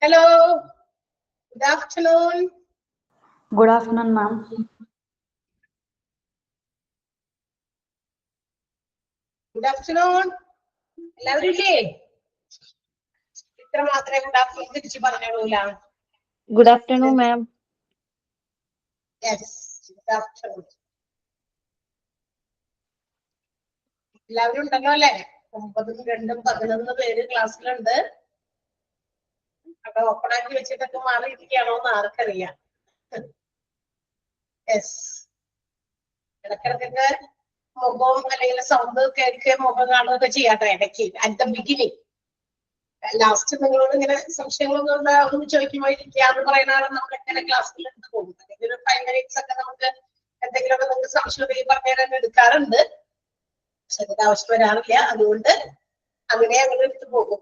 Hello, good afternoon. Good afternoon, ma'am. Good afternoon. എല്ലാവരും ഇല്ലേ? ഇത്ര മാത്രമേ good afternoon തിരിച്ചു പറഞ്ഞോളൂല. Good afternoon, ma'am. Yes, good afternoon. എല്ലാവരും ഉണ്ടല്ലോ അല്ലേ? 9, 2, 11 പേര് ക്ലാസ്സിലുണ്ട്. അപ്പൊ ഓപ്പൺ ആക്കി വെച്ചിട്ടൊക്കെ മാറിയിരിക്കുകയാണോ എന്ന് ആർക്കറിയാം. യെസ്, ഇടക്കിടക്കൊക്കെ മുഖവും അല്ലെങ്കിൽ സൗണ്ട് കേൾക്കുകയും മുഖം കാണുകയൊക്കെ ചെയ്യാട്ടെ ഇടയ്ക്ക് അറ്റ് ദ ബിഗിനിങ്. ലാസ്റ്റ് നിങ്ങളോട് ഇങ്ങനെ സംശയങ്ങളൊന്നും ഉണ്ടാവും ചോദിക്കുമ്പോൾ ഇരിക്കാന്ന് പറയുന്നതാണ് നമ്മൾ എങ്ങനെ ക്ലാസ്സിൽ എടുത്ത് പോകും. അല്ലെങ്കിൽ ഒരു 5 minutes ഒക്കെ നമുക്ക് എന്തെങ്കിലുമൊക്കെ നിങ്ങൾക്ക് സംശയം പറഞ്ഞു തരാൻ എടുക്കാറുണ്ട്. പക്ഷെ അതിന്റെ ആവശ്യം വരാറില്ല. അതുകൊണ്ട് അങ്ങനെ എടുത്തു പോകും.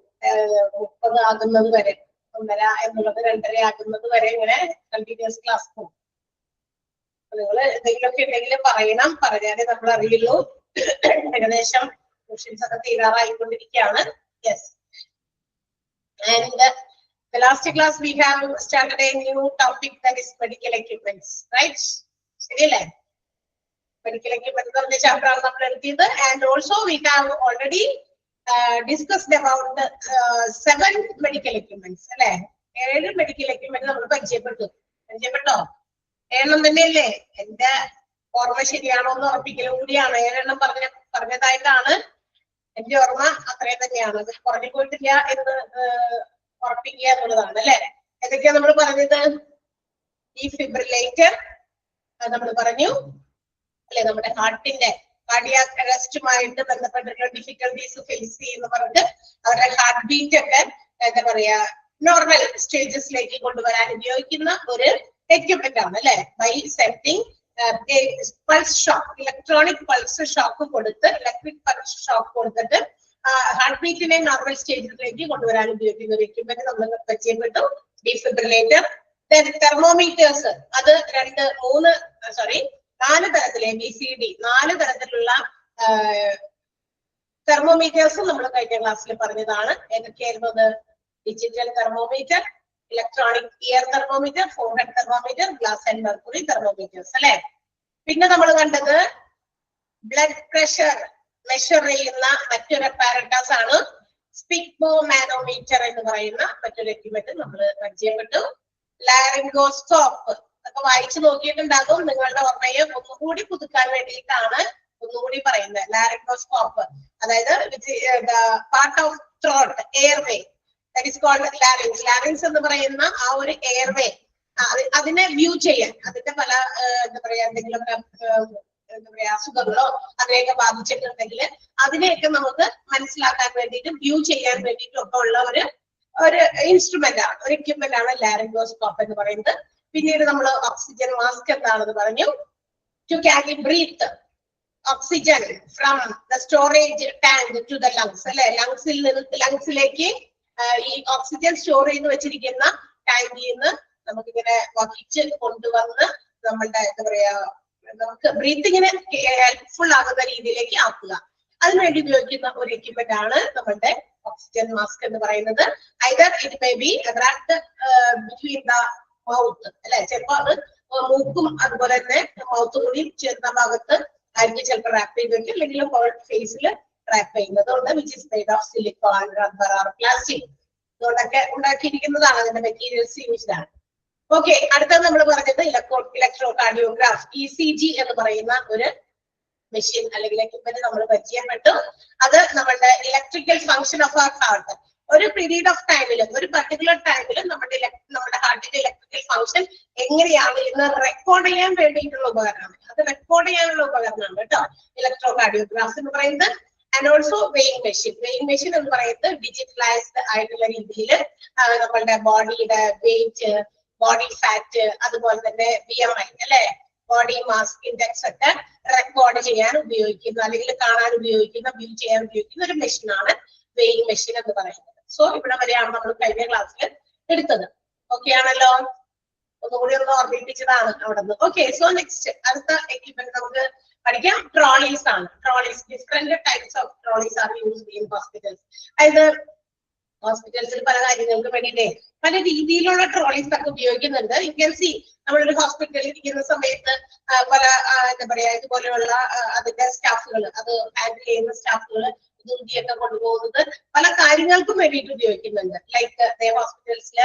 30 ആകുന്നത് വരെ, 1:30 എന്നുള്ളത് 2:30 ആകുന്നത് വരെ ഇങ്ങനെ കണ്ടിന്യൂസ് ക്ലാസ് പോകും. നിങ്ങൾ എന്തെങ്കിലുമൊക്കെ ഉണ്ടെങ്കിൽ പറയണം, പറഞ്ഞാലേ നമ്മൾ അറിയുള്ളൂ. ഏകദേശം ക്വസ്റ്റ്യൻസ് ഒക്കെ തീരാറായിക്കൊണ്ടിരിക്കുകയാണ്. Yes, and the last class we have started a new topic, that is medical equipments, right? ശരിയല്ലേ? മെഡിക്കൽ എക്യുപ്മെന്റ് എന്ന് പറഞ്ഞ ചാപ്റ്റർ ആണ് നമ്മൾ എടുത്തത്. And also we have already discussed about 7 medical equipments, അല്ലെ? 7 മെഡിക്കൽ എക്യുപ്മെന്റ് നമ്മൾ പരിചയപ്പെട്ടോ? 7 തന്നെയല്ലേ? എന്റെ ഓർമ്മ ശരിയാണോ എന്ന് ഉറപ്പിക്കലും കൂടിയാണ്. 7 പറഞ്ഞതായിട്ടാണ് എന്റെ ഓർമ്മ. അത്രയും തന്നെയാണ്. കുറഞ്ഞു പോയിട്ടില്ല എന്ന് ഉറപ്പിക്കുക എന്നുള്ളതാണ് അല്ലെ? ഏതൊക്കെയാ നമ്മൾ പറഞ്ഞത്? ഈ ഫിബ്രിലേറ്റർ നമ്മൾ പറഞ്ഞു അല്ലെ? നമ്മുടെ ഹാർട്ടിന്റെ കാർഡിയാക് അറസ്റ്റുമായിട്ട് ബന്ധപ്പെട്ടിട്ടുള്ള ഡിഫിക്കൽട്ടീസ് ഫേസ് ചെയ്യുന്ന പറഞ്ഞ് അവരുടെ ഹാർട്ട് ബീറ്റ് ഒക്കെ എന്താ പറയാ നോർമൽ സ്റ്റേജസിലേക്ക് കൊണ്ടുവരാൻ ഉപയോഗിക്കുന്ന ഒരു എക്യുപ്മെന്റ് ആണ് അല്ലെ? By setting pulse shock, electronic pulse shock കൊടുത്ത്, ഇലക്ട്രിക് പൾസ് ഷോക്ക് കൊടുത്തിട്ട് ഹാർട്ട് ബീറ്റിനെ നോർമൽ സ്റ്റേജിലേക്ക് കൊണ്ടുവരാൻ ഉപയോഗിക്കുന്ന ഒരു എക്യുപ്മെന്റ് നമ്മൾ പരിചയപ്പെട്ടു, ഡിഫിബ്രിലേറ്റർ. തെർമോമീറ്റേഴ്സ്, അത് 4 തരത്തിലെ ABCD 4 തരത്തിലുള്ള തെർമോമീറ്റേഴ്സും നമ്മൾ കഴിഞ്ഞ ക്ലാസ്സിൽ പറഞ്ഞതാണ്. ഏതൊക്കെയായിരുന്നു അത്? Digital thermometer, electronic year thermometer, forehead thermometer, glass and mercury thermometers അല്ലെ? പിന്നെ നമ്മൾ കണ്ടത് ബ്ലഡ് പ്രഷർ മെഷർ ചെയ്യുന്ന മറ്റൊരു അപ്പാരറ്റസ് ആണ് സ്പിഗ്മോ മാനോമീറ്റർ എന്ന് പറയുന്ന മറ്റൊരു എക്യുപ്മെന്റ് നമ്മൾ പരിചയപ്പെട്ടു. ലാരിംഗോസ്കോപ്പ് ഒക്കെ വായിച്ചു നോക്കിയിട്ടുണ്ടാകും. നിങ്ങളുടെ ഓർമ്മയെ ഒന്നുകൂടി പുതുക്കാൻ വേണ്ടിയിട്ടാണ് ഒന്നുകൂടി പറയുന്നത്. ലാരിംഗോസ്കോപ്പ്, അതായത് part of throat, airway, that is called larynx. Larynx എന്ന് പറയുന്ന ആ ഒരു എയർവേ, അതിനെ വ്യൂ ചെയ്യാൻ, അതിന്റെ പല എന്താ പറയാ എന്തെങ്കിലും അസുഖങ്ങളോ അതിനെയൊക്കെ ബാധിച്ചിട്ടുണ്ടെങ്കിൽ അതിനെയൊക്കെ നമുക്ക് മനസ്സിലാക്കാൻ വേണ്ടിയിട്ട് വ്യൂ ചെയ്യാൻ വേണ്ടിയിട്ടൊക്കെ ഉള്ള ഒരു ഇൻസ്ട്രുമെന്റ് ആണ്, ഒരു എക്യുപ്മെന്റ് ആണ് ലാരിംഗോസ്കോപ്പ് എന്ന് പറയുന്നത്. പിന്നീട് നമ്മൾ ഓക്സിജൻ മാസ്ക് എന്താണെന്ന് പറഞ്ഞു. To carry breath oxygen from the storage tank to the lungs അല്ലെ? ലങ്സിലേക്ക് ഈ ഓക്സിജൻ സ്റ്റോർ ചെയ്ത് വെച്ചിരിക്കുന്ന ടാങ്കിൽ നിന്ന് നമുക്കിങ്ങനെ വഹിച്ച് കൊണ്ടുവന്ന് നമ്മളുടെ എന്താ പറയാ നമുക്ക് ബ്രീത്തിങ്ങിന് ഹെൽപ്ഫുൾ ആകുന്ന രീതിയിലേക്ക് ആക്കുക. അതിനുവേണ്ടി ഉപയോഗിക്കുന്ന ഒരു എക്യുപ്മെന്റ് ആണ് നമ്മളുടെ ഓക്സിജൻ മാസ്ക് എന്ന് പറയുന്നത്. Either it may be wrapped between the mouth അല്ലെ? ചിലപ്പോ അത് മൂക്കും അതുപോലെ തന്നെ മൗത്തും കൂടി ചേർന്ന ഭാഗത്ത് ആയിരിക്കും ചിലപ്പോൾ റാപ്പ് ചെയ്ത് വെക്കും, അല്ലെങ്കിൽ ഹോൾ ഫേസിൽ റാപ്പ് ചെയ്യുന്നതുകൊണ്ട്, which is made of silicone, rubber or plastic, അതുകൊണ്ടൊക്കെ ഉണ്ടാക്കിയിരിക്കുന്നതാണ്. അതിന്റെ മെറ്റീരിയൽസ് യൂസ്ഡ് ആണ്. ഓക്കെ, അടുത്തത് നമ്മൾ പറഞ്ഞത് ഇലക്ട്രോ കാർഡിയോഗ്രാഫ്, ECG എന്ന് പറയുന്ന ഒരു മെഷീൻ അല്ലെങ്കിൽ എക്യുപ്മെന്റ് നമ്മൾ പരിചയപ്പെട്ടു. അത് നമ്മളുടെ electrical function of our heart, ഒരു പീരീഡ് ഓഫ് ടൈമിൽ, ഒരു പർട്ടിക്കുലർ ടൈമിൽ നമ്മുടെ ഹാർട്ടിന്റെ ഇലക്ട്രിക്കൽ ഫംഗ്ഷൻ എങ്ങനെയാണ് എന്ന് റെക്കോർഡ് ചെയ്യാൻ വേണ്ടിയിട്ടുള്ള ഉപകരണമാണ്. അത് റെക്കോർഡ് ചെയ്യാനുള്ള ഉപകരണമാണ് കേട്ടോ ഇലക്ട്രോ കാർഡിയോഗ്രാഫ് എന്ന് പറയുന്നത്. And also weighing machine. Weighing machine എന്ന് പറയുന്നത് ഡിജിറ്റലൈസ്ഡ് ആയിട്ടുള്ള രീതിയിൽ നമ്മളുടെ ബോഡിയുടെ വെയിറ്റ്, ബോഡി ഫാറ്റ്, അതുപോലെ തന്നെ BMI അല്ലെ, ബോഡി മാസ് ഇൻഡെക്സ് ഒക്കെ റെക്കോർഡ് ചെയ്യാൻ ഉപയോഗിക്കുന്ന അല്ലെങ്കിൽ കാണാൻ ഉപയോഗിക്കുന്ന, വ്യൂ ചെയ്യാൻ ഉപയോഗിക്കുന്ന ഒരു മെഷീനാണ് വെയിങ് മെഷീൻ എന്ന് പറയുന്നത്. സോ ഇവിടെ വരെയാണ് നമ്മൾ കഴിഞ്ഞ ക്ലാസ്സിൽ എടുത്തത്. ഓക്കെ ആണല്ലോ? ഒന്നുകൂടി ഒന്ന് ഓർമ്മിപ്പിച്ചതാണ് അവിടെ നിന്ന്. ഓക്കെ, സോ നെക്സ്റ്റ് അടുത്ത എക്യുപ്മെന്റ് നമുക്ക് പഠിക്കാം. ട്രോളീസ് ആണ്. Trolleys, different types of trolleys are used in hospitals. അതായത് ഹോസ്പിറ്റൽസിൽ പല കാര്യങ്ങൾക്ക് വേണ്ടിയിട്ട് പല രീതിയിലുള്ള ട്രോളീസ് ഒക്കെ ഉപയോഗിക്കുന്നുണ്ട്. യു ക്യാൻ സി നമ്മളൊരു ഹോസ്പിറ്റലിൽ ഇരിക്കുന്ന സമയത്ത് പല എന്താ പറയാ ഇതുപോലെയുള്ള അതിന്റെ സ്റ്റാഫുകൾ, അത് ഹാൻഡിൽ ചെയ്യുന്ന സ്റ്റാഫുകൾ ദൂതിയൊക്കെ കൊണ്ടുപോകുന്നത് പല കാര്യങ്ങൾക്കും വേണ്ടിയിട്ട് ഉപയോഗിക്കുന്നുണ്ട്. ലൈക്ക് ഹോസ്പിറ്റൽസിൽ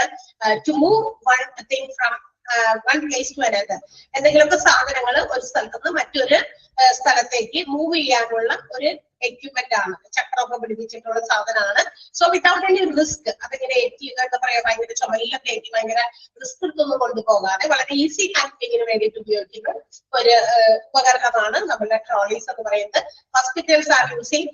to move one thing from one place to another, എന്തെങ്കിലുമൊക്കെ സാധനങ്ങൾ ഒരു സ്ഥലത്ത് നിന്ന് മറ്റൊരു സ്ഥലത്തേക്ക് മൂവ് ചെയ്യാനുള്ള ഒരു എക്യുപ്മെന്റ് ആണ്, ചക്രമൊക്കെ പിടിപ്പിച്ചിട്ടുള്ള സാധനമാണ്. സോ വിതൗട്ട് എനി റിസ്ക് അതിങ്ങനെ എന്താ പറയാ ഭയങ്കര ചുമലിലൊക്കെ ഏറ്റി ഭയങ്കര റിസ്ക് എടുത്തൊന്നും കൊണ്ടുപോകാതെ വളരെ ഈസി ഹാൻഡിലിങ്ങിന് വേണ്ടിയിട്ട് ഉപയോഗിക്കുന്ന ഒരു ഉപകരണമാണ് നമ്മുടെ ട്രോളീസ് എന്ന് പറയുന്നത്. Hospitals are using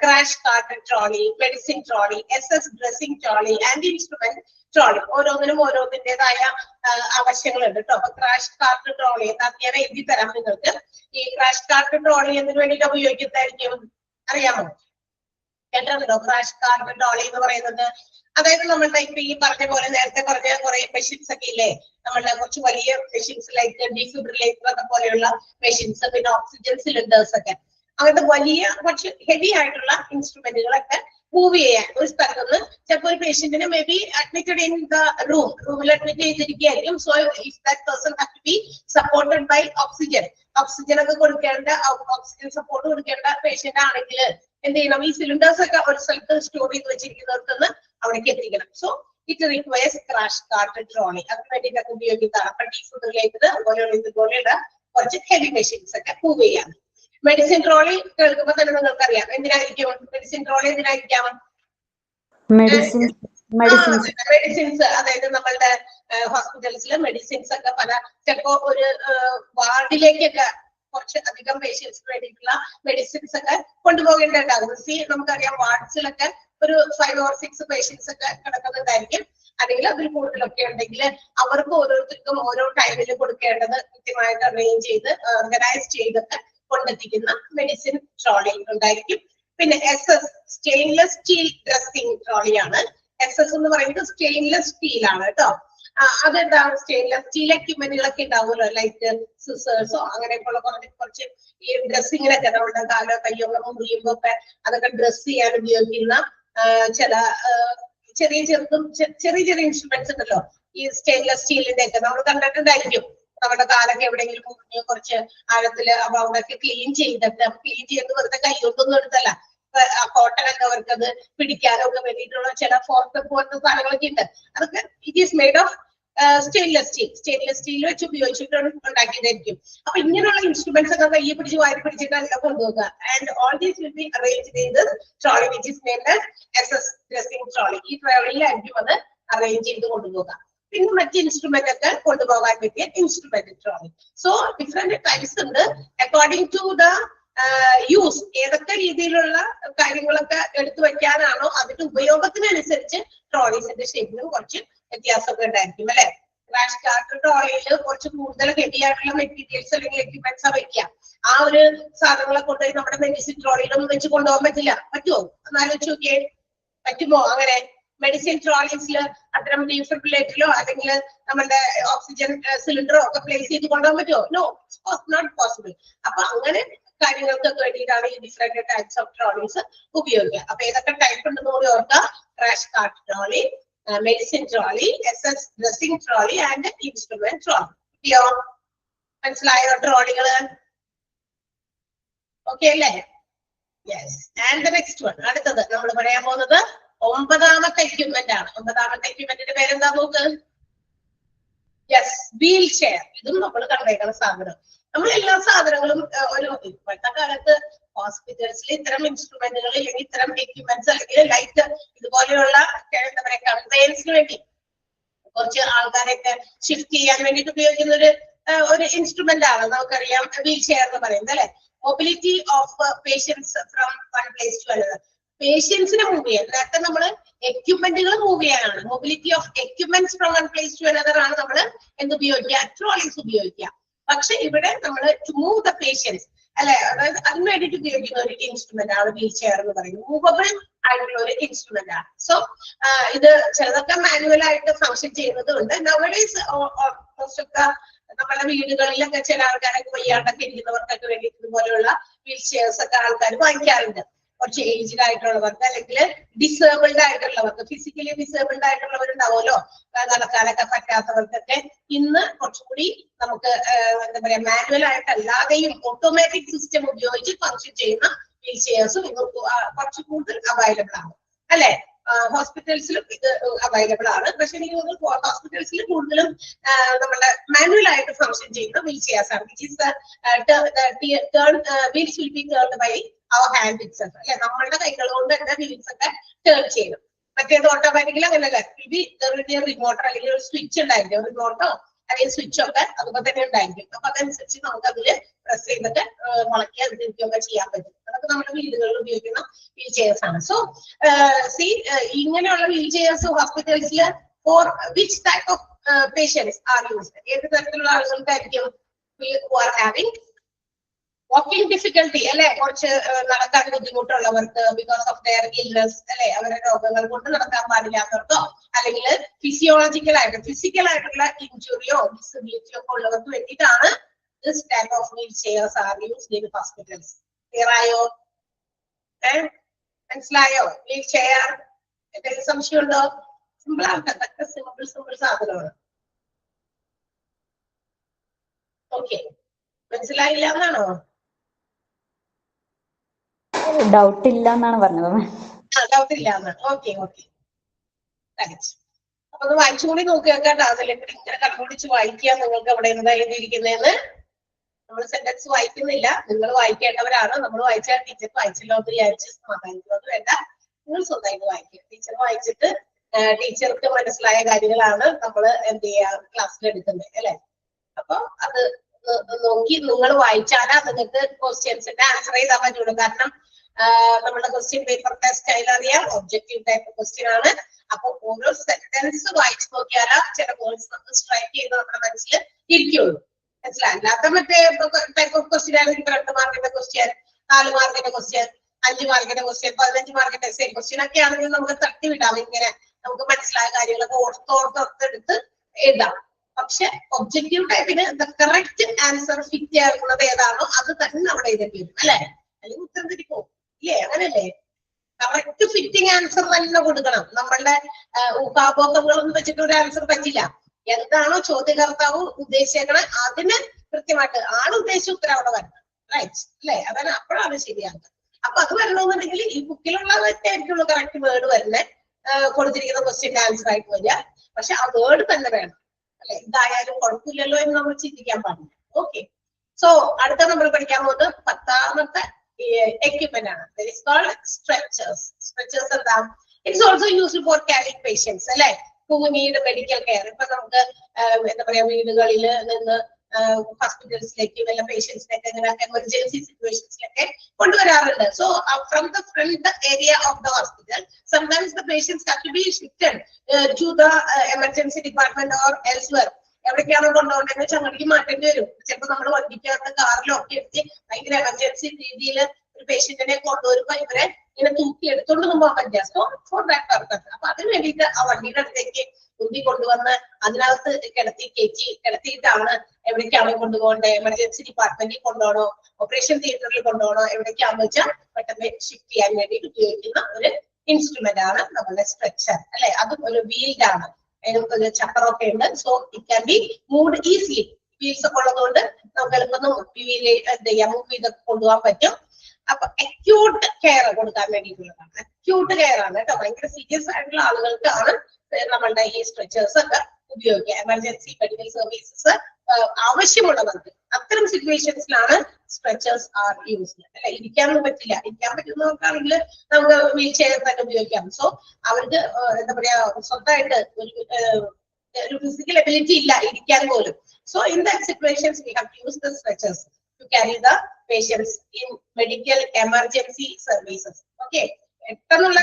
crash cart trolley, medicine trolley, SS dressing trolley and instrument trolley. ഓരോന്നിനും ഓരോന്നിൻ്റെതായ ആവശ്യങ്ങളുണ്ട് കേട്ടോ. അപ്പൊ ക്രാഷ് കാർട്ട് ട്രോളി ഞാൻ എഴുതി തരാം നിങ്ങൾക്ക്. ഈ ക്രാഷ് കാർട്ട് ട്രോളി എന്തിനു വേണ്ടിയിട്ട് ഉപയോഗിക്കുന്നതായിരിക്കും അറിയാമോ? കേട്ടിട്ടുണ്ടോ ക്രാഷ് കാർട്ട് ട്രോളി എന്ന് പറയുന്നത്? അതായത് നമ്മളുടെ ഇപ്പൊ ഈ പറഞ്ഞ പോലെ നേരത്തെ പറഞ്ഞ കുറെ മെഷീൻസ് ഒക്കെ ഇല്ലേ, നമ്മളുടെ കുറച്ച് വലിയ മെഷീൻസ് ലൈക്ക് ഡിഫിബ്രിലേറ്റർ ഒക്കെ പോലെയുള്ള മെഷീൻസ്, പിന്നെ ഓക്സിജൻ സിലിണ്ടേഴ്സ് ഒക്കെ, അങ്ങനത്തെ വലിയ കുറച്ച് ഹെവി ആയിട്ടുള്ള ഇൻസ്ട്രുമെന്റുകളൊക്കെ മൂവ് ചെയ്യാൻ ഒരു സ്ഥലത്ത് നിന്ന് ചിലപ്പോൾ ഒരു പേഷ്യന്റിന് may be admitted in the റൂമിൽ അഡ്മിറ്റ് ചെയ്തിരിക്കുകയായിരിക്കും. So if that person have to be supported by oxygen ഒക്കെ കൊടുക്കേണ്ട, ഓക്സിജൻ സപ്പോർട്ട് കൊടുക്കേണ്ട പേഷ്യന്റ് ആണെങ്കിൽ എന്ത് ചെയ്യണം? ഈ സിലിണ്ടേഴ്സ് ഒക്കെ ഒരു സ്ഥലത്ത് സ്റ്റോർ ചെയ്ത് വെച്ചിരിക്കുന്നിടത്തുനിന്ന് അവിടേക്ക് എത്തിക്കണം. So it requires crash cart trolley. അതിന് വേണ്ടിയിട്ടൊക്കെ ഉപയോഗിക്കുന്നതാണ്. അപ്പൊ ഡീഫുഡ് റിലേറ്റഡ് അതുപോലെയുള്ള ഇതുപോലെയുള്ള കുറച്ച് ഹെവി മെഷീൻസ് ഒക്കെ മൂവ് ചെയ്യാം. മെഡിസിൻ ട്രോളി കേൾക്കുമ്പോ തന്നെ നിങ്ങൾക്കറിയാം എന്തിനായിരിക്കും മെഡിസിൻ ട്രോളി എന്തിനായിരിക്കാം? മെഡിസിൻസ്, അതായത് നമ്മളുടെ ഹോസ്പിറ്റൽസിൽ മെഡിസിൻസ് ഒക്കെ പല ചിലപ്പോ ഒരു വാർഡിലേക്കൊക്കെ കുറച്ച് അധികം പേഷ്യൻസിന് വേണ്ടിയിട്ടുള്ള മെഡിസിൻസ് ഒക്കെ കൊണ്ടുപോകേണ്ടതാകും. നമുക്കറിയാം വാർഡ്സിലൊക്കെ ഒരു 5 or 6 പേഷ്യൻസ് ഒക്കെ കിടക്കുന്നുണ്ടായിരിക്കും. അല്ലെങ്കിൽ അതിൽ കൂടുതലൊക്കെ ഉണ്ടെങ്കിൽ അവർക്ക് ഓരോരുത്തർക്കും ഓരോ ടൈമിൽ കൊടുക്കേണ്ടത് കൃത്യമായിട്ട് അറേഞ്ച് ചെയ്ത് ഓർഗനൈസ് ചെയ്തൊക്കെ കൊണ്ടെത്തിക്കുന്ന മെഡിസിൻ ട്രോളി ഉണ്ടായിരിക്കും. പിന്നെ SS സ്റ്റെയിൻലെസ് സ്റ്റീൽ ഡ്രസ്സിംഗ് ട്രോളിയാണ്. SS എന്ന് പറയുന്നത് സ്റ്റെയിൻലെസ് സ്റ്റീൽ ആണ് കേട്ടോ. അതെന്താണ്? സ്റ്റെയിൻലെസ് സ്റ്റീൽ എക്യുപ്മെന്റുകളൊക്കെ ഉണ്ടാവുമല്ലോ, ലൈക്ക് സിസേഴ്സോ അങ്ങനെയൊക്കെയുള്ള കുറച്ച് ഈ ഡ്രസ്സിങ്ങിനൊക്കെ നമ്മുടെ കാലോ കയ്യോ മുറിയുമ്പോ ഒക്കെ അതൊക്കെ ഡ്രസ് ചെയ്യാൻ ഉപയോഗിക്കുന്ന ചില ചെറിയ ഇൻസ്ട്രുമെന്റ്സ് ഉണ്ടല്ലോ. ഈ സ്റ്റെയിൻലെസ് സ്റ്റീലിന്റെ ഒക്കെ നമ്മൾ കണ്ടിട്ടുണ്ടായിരിക്കും. നമ്മുടെ കാലൊക്കെ എവിടെയെങ്കിലും മുറിഞ്ഞ് കുറച്ച് ആഴത്തില് അപ്പൊ അവിടെയൊക്കെ ക്ലീൻ ചെയ്ത് വെറുതെ കൈകൊണ്ടൊന്നും എടുത്തല്ല, കോട്ടനൊക്കെ അവർക്ക് അത് പിടിക്കാനൊക്കെ വേണ്ടിയിട്ടുള്ള ചില ഫോർക്ക് പോലത്തെ സാധനങ്ങളൊക്കെ ഉണ്ട്. അതൊക്കെ it is made of stainless steel വെച്ച് ഉപയോഗിച്ചിട്ട് ഉണ്ടാക്കിയതായിരിക്കും. അപ്പൊ ഇങ്ങനെയുള്ള ഇൻസ്ട്രുമെന്റ്സ് ഒക്കെ കയ്യെ പിടിച്ച് വാരി പിടിച്ചിട്ടല്ല കൊണ്ടുപോകുക. And all these will be arranged in this trolley which is named as SS dressing trolley. ഈ ട്രോളിയിലായിരിക്കും അത് അറേഞ്ച് ചെയ്ത് കൊണ്ടുപോകുക. പിന്നെ മറ്റ് ഇൻസ്ട്രുമെന്റ് ഒക്കെ കൊണ്ടുപോകാൻ പറ്റിയ instrument trolley. So different types ഉണ്ട് അക്കോർഡിംഗ് ടു ദ യൂസ്. ഏതൊക്കെ രീതിയിലുള്ള കാര്യങ്ങളൊക്കെ എടുത്തു വെക്കാനാണോ അതിന്റെ ഉപയോഗത്തിനനുസരിച്ച് ട്രോളീസിന്റെ ഷേപ്പിലും കുറച്ച് വ്യത്യാസമൊക്കെ ഉണ്ടായിരിക്കും അല്ലെ. ക്രാഷ് കാർട്ട് ട്രോളിയിൽ കുറച്ച് കൂടുതൽ ഹെവി ആയിട്ടുള്ള മെറ്റീരിയൽസ് അല്ലെങ്കിൽ എക്യുപ്മെന്റ്സ് വെക്കാം. ആ ഒരു സാധനങ്ങളെ കൊണ്ടുപോയി നമ്മുടെ മെഡിസിൻ ട്രോളിയിലൊന്നും വെച്ച് കൊണ്ടുപോകാൻ പറ്റില്ല. പറ്റുമോ? എന്നാലോചിച്ച് നോക്കിയേ, പറ്റുമോ അങ്ങനെ? മെഡിസിൻ ട്രോളീസിൽ അത്തരം ഡീഫിബ്രിലേറ്ററിലോ അല്ലെങ്കിൽ നമ്മുടെ ഓക്സിജൻ സിലിണ്ടറോ ഒക്കെ പ്ലേസ് ചെയ്ത് കൊണ്ടുപോകാൻ പറ്റുമോ? No, not possible. അപ്പൊ അങ്ങനെ കാര്യങ്ങൾക്കൊക്കെ വേണ്ടിയിട്ടാണ് ഈ ഡിഫറെന്റ് ടൈപ്സ് ഓഫ് ട്രോളീസ് ഉപയോഗിക്കുക. അപ്പൊ ഏതൊക്കെ ടൈപ്പ് ഉണ്ടെന്ന് കൂടി ഓർക്കുക. Crash cart trolley, medicine trolley, SS dressing trolley and instrument trolley. മനസ്സിലായോ ട്രോളികള്? ഓക്കെ അല്ലേ? Yes. And the next one, അടുത്തത് നമ്മൾ പറയാൻ പോകുന്നത് 9ാമത്തെ എക്യുപ്മെന്റ് ആണ്. 9ാമത്തെ എക്യുപ്മെന്റിന്റെ പേരെന്താ നോക്ക്? Yes, wheel chair. ഇതും നമ്മൾ കണ്ടേക്കുന്ന സാധനം. നമ്മൾ എല്ലാ സാധനങ്ങളും ഒരു ഇപ്പോഴത്തെ കാലത്ത് ഹോസ്പിറ്റൽസിൽ ഇത്തരം ഇൻസ്ട്രുമെന്റുകൾ അല്ലെങ്കിൽ ഇത്തരം എക്യുപ്മെന്റ്സ് അല്ലെങ്കിൽ ലൈറ്റ് ഇതുപോലെയുള്ള എന്താ പറയാ കൺവെയൻസിന് വേണ്ടി കുറച്ച് ആൾക്കാരൊക്കെ ഷിഫ്റ്റ് ചെയ്യാൻ വേണ്ടിയിട്ട് ഉപയോഗിക്കുന്ന ഒരു ഇൻസ്ട്രുമെന്റ് ആണ് നമുക്കറിയാം വീൽ ചെയർ എന്ന് പറയുന്നത് അല്ലെ. Mobility of patients from one place to another. പേഷ്യൻസിനെ മൂവ് ചെയ്യാൻ, നേരത്തെ നമ്മൾ എക്യുപ്മെന്റുകൾ മൂവ് ചെയ്യാനാണ്. Mobility of equipments from one place to another ആണ് നമ്മൾ എന്തുപയോഗിക്കുക? ട്രോളീസ് ഉപയോഗിക്കുക. പക്ഷെ ഇവിടെ നമ്മൾ ടു മൂവ് ദ പേഷ്യൻസ് അല്ലെ, അതായത് അതിന് വേണ്ടിയിട്ട് ഉപയോഗിക്കുന്ന ഒരു ഇൻസ്ട്രുമെന്റ് ആണ് വീൽ ചെയർ എന്ന് പറയുന്നത്. മൂവബിൾ ആയിട്ടുള്ള ഒരു ഇൻസ്ട്രുമെന്റ് ആണ്. സോ ഇത് ചിലതൊക്കെ മാനുവൽ ആയിട്ട് function ചെയ്യുന്നതുണ്ട്. Nowadays most of the നമ്മുടെ വീടുകളിലൊക്കെ ചില ആൾക്കാരൊക്കെ വയ്യാണ്ടൊക്കെ ഇരിക്കുന്നവർക്കൊക്കെ വേണ്ടി ഇതുപോലെയുള്ള വീൽ ചെയർസ് ഒക്കെ ആൾക്കാർ വാങ്ങിക്കാറുണ്ട്. കുറച്ച് ഏജ്ഡ് ആയിട്ടുള്ളവർക്ക് അല്ലെങ്കിൽ ഡിസേബിൾഡ് ആയിട്ടുള്ളവർക്ക്, ഫിസിക്കലി ഡിസേബിൾഡ് ആയിട്ടുള്ളവരുണ്ടാവുമല്ലോ, നടക്കാനൊക്കെ പറ്റാത്തവർക്കൊക്കെ ഇന്ന് കുറച്ചുകൂടി നമുക്ക് എന്താ പറയാ മാനുവൽ ആയിട്ടല്ലാതെയും ഓട്ടോമാറ്റിക് സിസ്റ്റം ഉപയോഗിച്ച് ഫങ്ഷൻ ചെയ്യുന്ന വീൽ ചെയർസും ഇന്ന് കുറച്ച് കൂടുതൽ അവൈലബിൾ ആണ് അല്ലെ. ഹോസ്പിറ്റൽസിലും ഇത് അവൈലബിൾ ആണ്. പക്ഷെ എനിക്ക് തോന്നുന്നു ഹോസ്പിറ്റൽസിൽ കൂടുതലും നമ്മുടെ മാനുവൽ ആയിട്ട് ഫങ്ഷൻ ചെയ്യുന്ന വീൽ ചെയർസ് ആണ്. Wheels will be turned by our hand itself അല്ലെ. നമ്മളുടെ കൈകൾ കൊണ്ട് തന്നെ വീൽസ് ഒക്കെ ടേൺ ചെയ്യണം. മറ്റേത് ഓട്ടോമാറ്റിക്കലി അങ്ങനെയല്ല, റിമോട്ടോ അല്ലെങ്കിൽ ഒരു സ്വിച്ച് ഉണ്ടായിരിക്കും, റിമോട്ടോ അല്ലെങ്കിൽ സ്വിച്ച് ഒക്കെ അതുപോലെ തന്നെ ഉണ്ടായിരിക്കും. അപ്പൊ അതനുസരിച്ച് നമുക്ക് അതില് പ്രസ് ചെയ്തിട്ട് മുളക്കി അത് തിരിക്കുകയൊക്കെ ചെയ്യാൻ പറ്റും. അതൊക്കെ നമ്മുടെ വീടുകളിൽ ഉപയോഗിക്കുന്ന വീൽ ചെയർസ് ആണ്. സോ ഇങ്ങനെയുള്ള വീൽ ചെയർസ് ഹോസ്പിറ്റൽസിൽ for which type of patients are used? ഏത് തരത്തിലുള്ള ആളുകൾക്കായിരിക്കും? who are having walking difficulty അല്ലെ, കുറച്ച് നടക്കാൻ ബുദ്ധിമുട്ടുള്ളവർക്ക്, ബിക്കോസ് ഓഫ് ദെയർ ഇൽനെസ് അല്ലെ, അവരുടെ രോഗങ്ങൾ കൊണ്ട് നടക്കാൻ പാടില്ലാത്തവർക്കോ, അല്ലെങ്കിൽ ഫിസിയോളജിക്കൽ ആയിട്ട് ഫിസിക്കൽ ആയിട്ടുള്ള ഇഞ്ചുറിയോ ഡിസബിലിറ്റിയോ ഒക്കെ ഉള്ളവർക്ക് വേണ്ടിയിട്ടാണ് this type of wheelchairs are used in hospitals. Clear ആയോ? മനസ്സിലായോ? വീൽ ചെയർ എന്തെങ്കിലും സംശയമുണ്ടോ? സിമ്പിൾ ആണ്, സിമ്പിൾ സാധനമാണ്. ഓക്കെ, മനസ്സിലായില്ല എന്നാണോ? ഡൗട്ട് ഇല്ല എന്നാണ് പറഞ്ഞത്. ഡൗട്ട് ഇല്ല എന്നാണ്. ഓക്കെ ഓക്കെ, അപ്പൊ ഒന്ന് വായിച്ചുകൂടി നോക്കുക കേട്ടോ. അതിലേക്ക് ഇങ്ങനെ കണ്ടുപിടിച്ച് വായിക്കുക. നിങ്ങൾക്ക് അവിടെ എന്താ എഴുതിയിരിക്കുന്നതെന്ന് നമ്മൾ സെന്റൻസ് വായിക്കുന്നില്ല, നിങ്ങൾ വായിക്കേണ്ടവരാണ്. നമ്മൾ വായിച്ചാൽ ടീച്ചർ വായിച്ചല്ലോ എന്ന് വിചാരിച്ച് സമാധാനിക്കുന്നത് വേണ്ട. നിങ്ങൾ സ്വന്തമായിട്ട് വായിക്കുക. ടീച്ചർ വായിച്ചിട്ട് ടീച്ചർക്ക് മനസ്സിലായ കാര്യങ്ങളാണ് നമ്മൾ എന്ത് ചെയ്യാ ക്ലാസ്സിൽ എടുക്കുന്നത് അല്ലെ. അപ്പൊ അത് നോക്കി നിങ്ങൾ വായിച്ചാലാ നിങ്ങൾക്ക് ക്വസ്റ്റ്യൻസിന്റെ ആൻസർ ചെയ്താൽ പറ്റുള്ളൂ. കാരണം നമ്മുടെ ക്വസ്റ്റ്യൻ പേപ്പറിന്റെ സ്റ്റൈൽ അറിയാം, ഒബ്ജക്റ്റീവ് ടൈപ്പ് ക്വസ്റ്റ്യൻ ആണ്. അപ്പൊ ഓരോ സെന്റൻസ് വായിച്ചു നോക്കിയാലാ ചില പോയിന്റ്സ് നമുക്ക് സ്ട്രൈക്ക് ചെയ്ത് നമ്മുടെ മനസ്സിൽ ഇരിക്കുള്ളൂ. മനസ്സിലായി? അല്ലാത്ത മറ്റേ ടൈപ്പ് ഓഫ് ക്വസ്റ്റ്യൻ ആണെങ്കിൽ 2 മാർക്കിന്റെ ക്വസ്റ്റ്യൻ, 4 മാർക്കിന്റെ ക്വസ്റ്റ്യൻ, 5 മാർക്കിന്റെ ക്വസ്റ്റ്യൻ, 15 മാർക്കിന്റെ എസ്സേ ക്വസ്റ്റ്യൻ ഒക്കെ ആണെങ്കിൽ നമുക്ക് തട്ടിവിടാം. ഇങ്ങനെ നമുക്ക് മനസ്സിലായ കാര്യങ്ങളൊക്കെ ഓർത്തെടുത്ത് എഴുതാം. പക്ഷെ ഒബ്ജക്റ്റീവ് ടൈപ്പിന് കറക്റ്റ് ആൻസർ ഫിറ്റ് ആകുന്നത് ഏതാണോ അത് തന്നെ അവിടെ എഴുതേണ്ടി വരും അല്ലെ. അല്ലെങ്കിൽ ഉത്തരം തിരിക്കും ഇല്ലേ? അങ്ങനല്ലേ? കറക്റ്റ് ഫിറ്റിംഗ് ആൻസർ തന്നെ കൊടുക്കണം. നമ്മളുടെ ഊഹാപോഹങ്ങളൊന്നും വെച്ചിട്ട് ഒരു ആൻസർ പറ്റില്ല. എന്താണോ ചോദ്യകർത്താവ് ഉദ്ദേശിക്കണേ അതിന് കൃത്യമായിട്ട് ആൾ ഉദ്ദേശിച്ച ഉത്തരം അവിടെ വരണം. റൈറ്റ് അല്ലെ? അതാണ് അപ്പോഴാണ് ശരിയാകുന്നത്. അപ്പൊ അത് വരണമെന്നുണ്ടെങ്കിൽ ഈ ബുക്കിലുള്ളതൊക്കെ ആയിരിക്കുള്ളൂ കറക്റ്റ് വേർഡ് വരുന്നത്, കൊടുത്തിരിക്കുന്ന ക്വസ്റ്റ്യന്റെ ആൻസർ ആയിട്ട് വരിക. പക്ഷെ ആ വേർഡ് തന്നെ വേണം അല്ലെ. ഇതായാലും കുഴപ്പമില്ലല്ലോ എന്ന് നമ്മൾ ചിന്തിക്കാൻ പാടില്ല. ഓക്കെ, സോ അടുത്ത നമ്മൾ പഠിക്കാൻ പോകുന്നത് 10ാമത്തെ equipment ആണ്. That is called stretchers. Stretchers എന്താ? It's also used for carrying patients അല്ലെ, who need medical care. ഇപ്പൊ നമുക്ക് എന്താ പറയാ വീടുകളിൽ നിന്ന് ഹോസ്പിറ്റൽസിലേക്ക് വല്ല പേഷ്യൻസിനൊക്കെ ഇങ്ങനെ എമർജൻസി സിറ്റുവേഷൻസിലൊക്കെ കൊണ്ടുവരാറുണ്ട്. So from the front area of the hospital sometimes the patients have to be shifted to the emergency department or elsewhere. എവിടേക്കാണോ കൊണ്ടുപോകേണ്ടതെന്ന് വെച്ചാൽ അങ്ങോട്ടേക്ക് മാറ്റേണ്ടി വരും. ചിലപ്പോൾ നമ്മൾ വണ്ടിക്കകത്ത് കാറിലോ ഒക്കെ എടുത്ത് ഭയങ്കര എമർജൻസി രീതിയിൽ ഒരു പേഷ്യന്റിനെ കൊണ്ടുവരുമ്പോ ഇവരെ ഇങ്ങനെ തൂക്കി എടുത്തോണ്ടൊന്നും പോകാൻ പറ്റില്ല. സോ ഫോർ ദാറ്റ് പർപ്പസ് അപ്പൊ അതിന് വേണ്ടിയിട്ട് ആ വണ്ടിയുടെ അടുത്തേക്ക് ഉന്തി കൊണ്ടുവന്ന് അതിനകത്ത് കിടത്തിയിട്ടാണ് എവിടേക്കാണോ കൊണ്ടുപോകേണ്ടത്, എമർജൻസി ഡിപ്പാർട്ട്മെന്റിൽ കൊണ്ടുപോകണോ, ഓപ്പറേഷൻ തിയേറ്ററിൽ കൊണ്ടുപോകണോ, എവിടേക്കാണെന്ന് വെച്ചാൽ പെട്ടെന്ന് ഷിഫ്റ്റ് ചെയ്യാൻ വേണ്ടിയിട്ട് ഉപയോഗിക്കുന്ന ഒരു ഇൻസ്ട്രുമെന്റ് ആണ് നമ്മുടെ സ്ട്രെച്ചർ അല്ലെ. അതും ഒരു വീൽഡ് ആണ്, അതിന് ചക്രമൊക്കെ ഉണ്ട്. So it can be moved easily. Wheels ഒക്കെ ഉള്ളതുകൊണ്ട് നമുക്ക് എളുപ്പം എന്ത് ചെയ്യാം, മൂവ് ചെയ്തൊക്കെ കൊണ്ടുപോകാൻ പറ്റും. അപ്പൊ അക്യൂട്ട് കെയർ കൊടുക്കാൻ വേണ്ടിയിട്ടുള്ളതാണ്. അക്യൂട്ട് കെയർ ആണ് കേട്ടോ. ഭയങ്കര സീരിയസ് ആയിട്ടുള്ള ആളുകൾക്കാണ് നമ്മളുടെ ഈ സ്ട്രെച്ചേഴ്സ് ഒക്കെ ഉപയോഗിക്കുക. എമർജൻസി മെഡിക്കൽ സർവീസസ് ആവശ്യമുള്ളവർക്ക് അത്തരം സിറ്റുവേഷൻസിലാണ് സ്ട്രെച്ചേഴ്സ് ആർ യൂസ്ഡ് അല്ലെ. ഇരിക്കാനൊന്നും പറ്റില്ല. ഇരിക്കാൻ പറ്റുന്നവർക്കാണെങ്കിൽ നമുക്ക് വീൽ ചെയർ തന്നെ ഉപയോഗിക്കാം. സോ അവർക്ക് എന്താ പറയാ സ്വന്തമായിട്ട് ഒരു ഫിസിക്കൽ എബിലിറ്റി ഇല്ല ഇരിക്കാൻ പോലും. So in that situations we have to use the stretchers to carry the patients in medical emergency services. Okay, പെട്ടെന്നുള്ള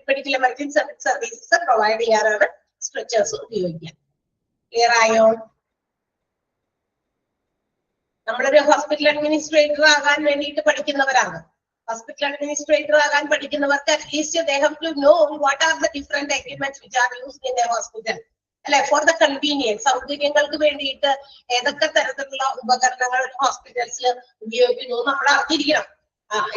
മെഡിക്കൽ എമർജൻസി സർവീസസ് പ്രൊവൈഡ് ചെയ്യാനാണ് സ്ട്രെച്ചേഴ്സ് ഉപയോഗിക്കുക. ക്ലിയർ ആയോ? നമ്മളൊരു ഹോസ്പിറ്റൽ അഡ്മിനിസ്ട്രേറ്റർ ആകാൻ വേണ്ടിയിട്ട് പഠിക്കുന്നവരാണ്. ഹോസ്പിറ്റൽ അഡ്മിനിസ്ട്രേറ്റർ ആകാൻ പഠിക്കുന്നവർക്ക് at least they have to know what are the different equipments which are used in a hospital അല്ലെ. ഫോർ ദ കൺവീനിയൻസ്, സൗകര്യങ്ങൾക്ക് വേണ്ടിയിട്ട് ഏതൊക്കെ തരത്തിലുള്ള ഉപകരണങ്ങൾ ഹോസ്പിറ്റൽസിൽ ഉപയോഗിക്കുന്നു നമ്മൾ അറിഞ്ഞിരിക്കണം.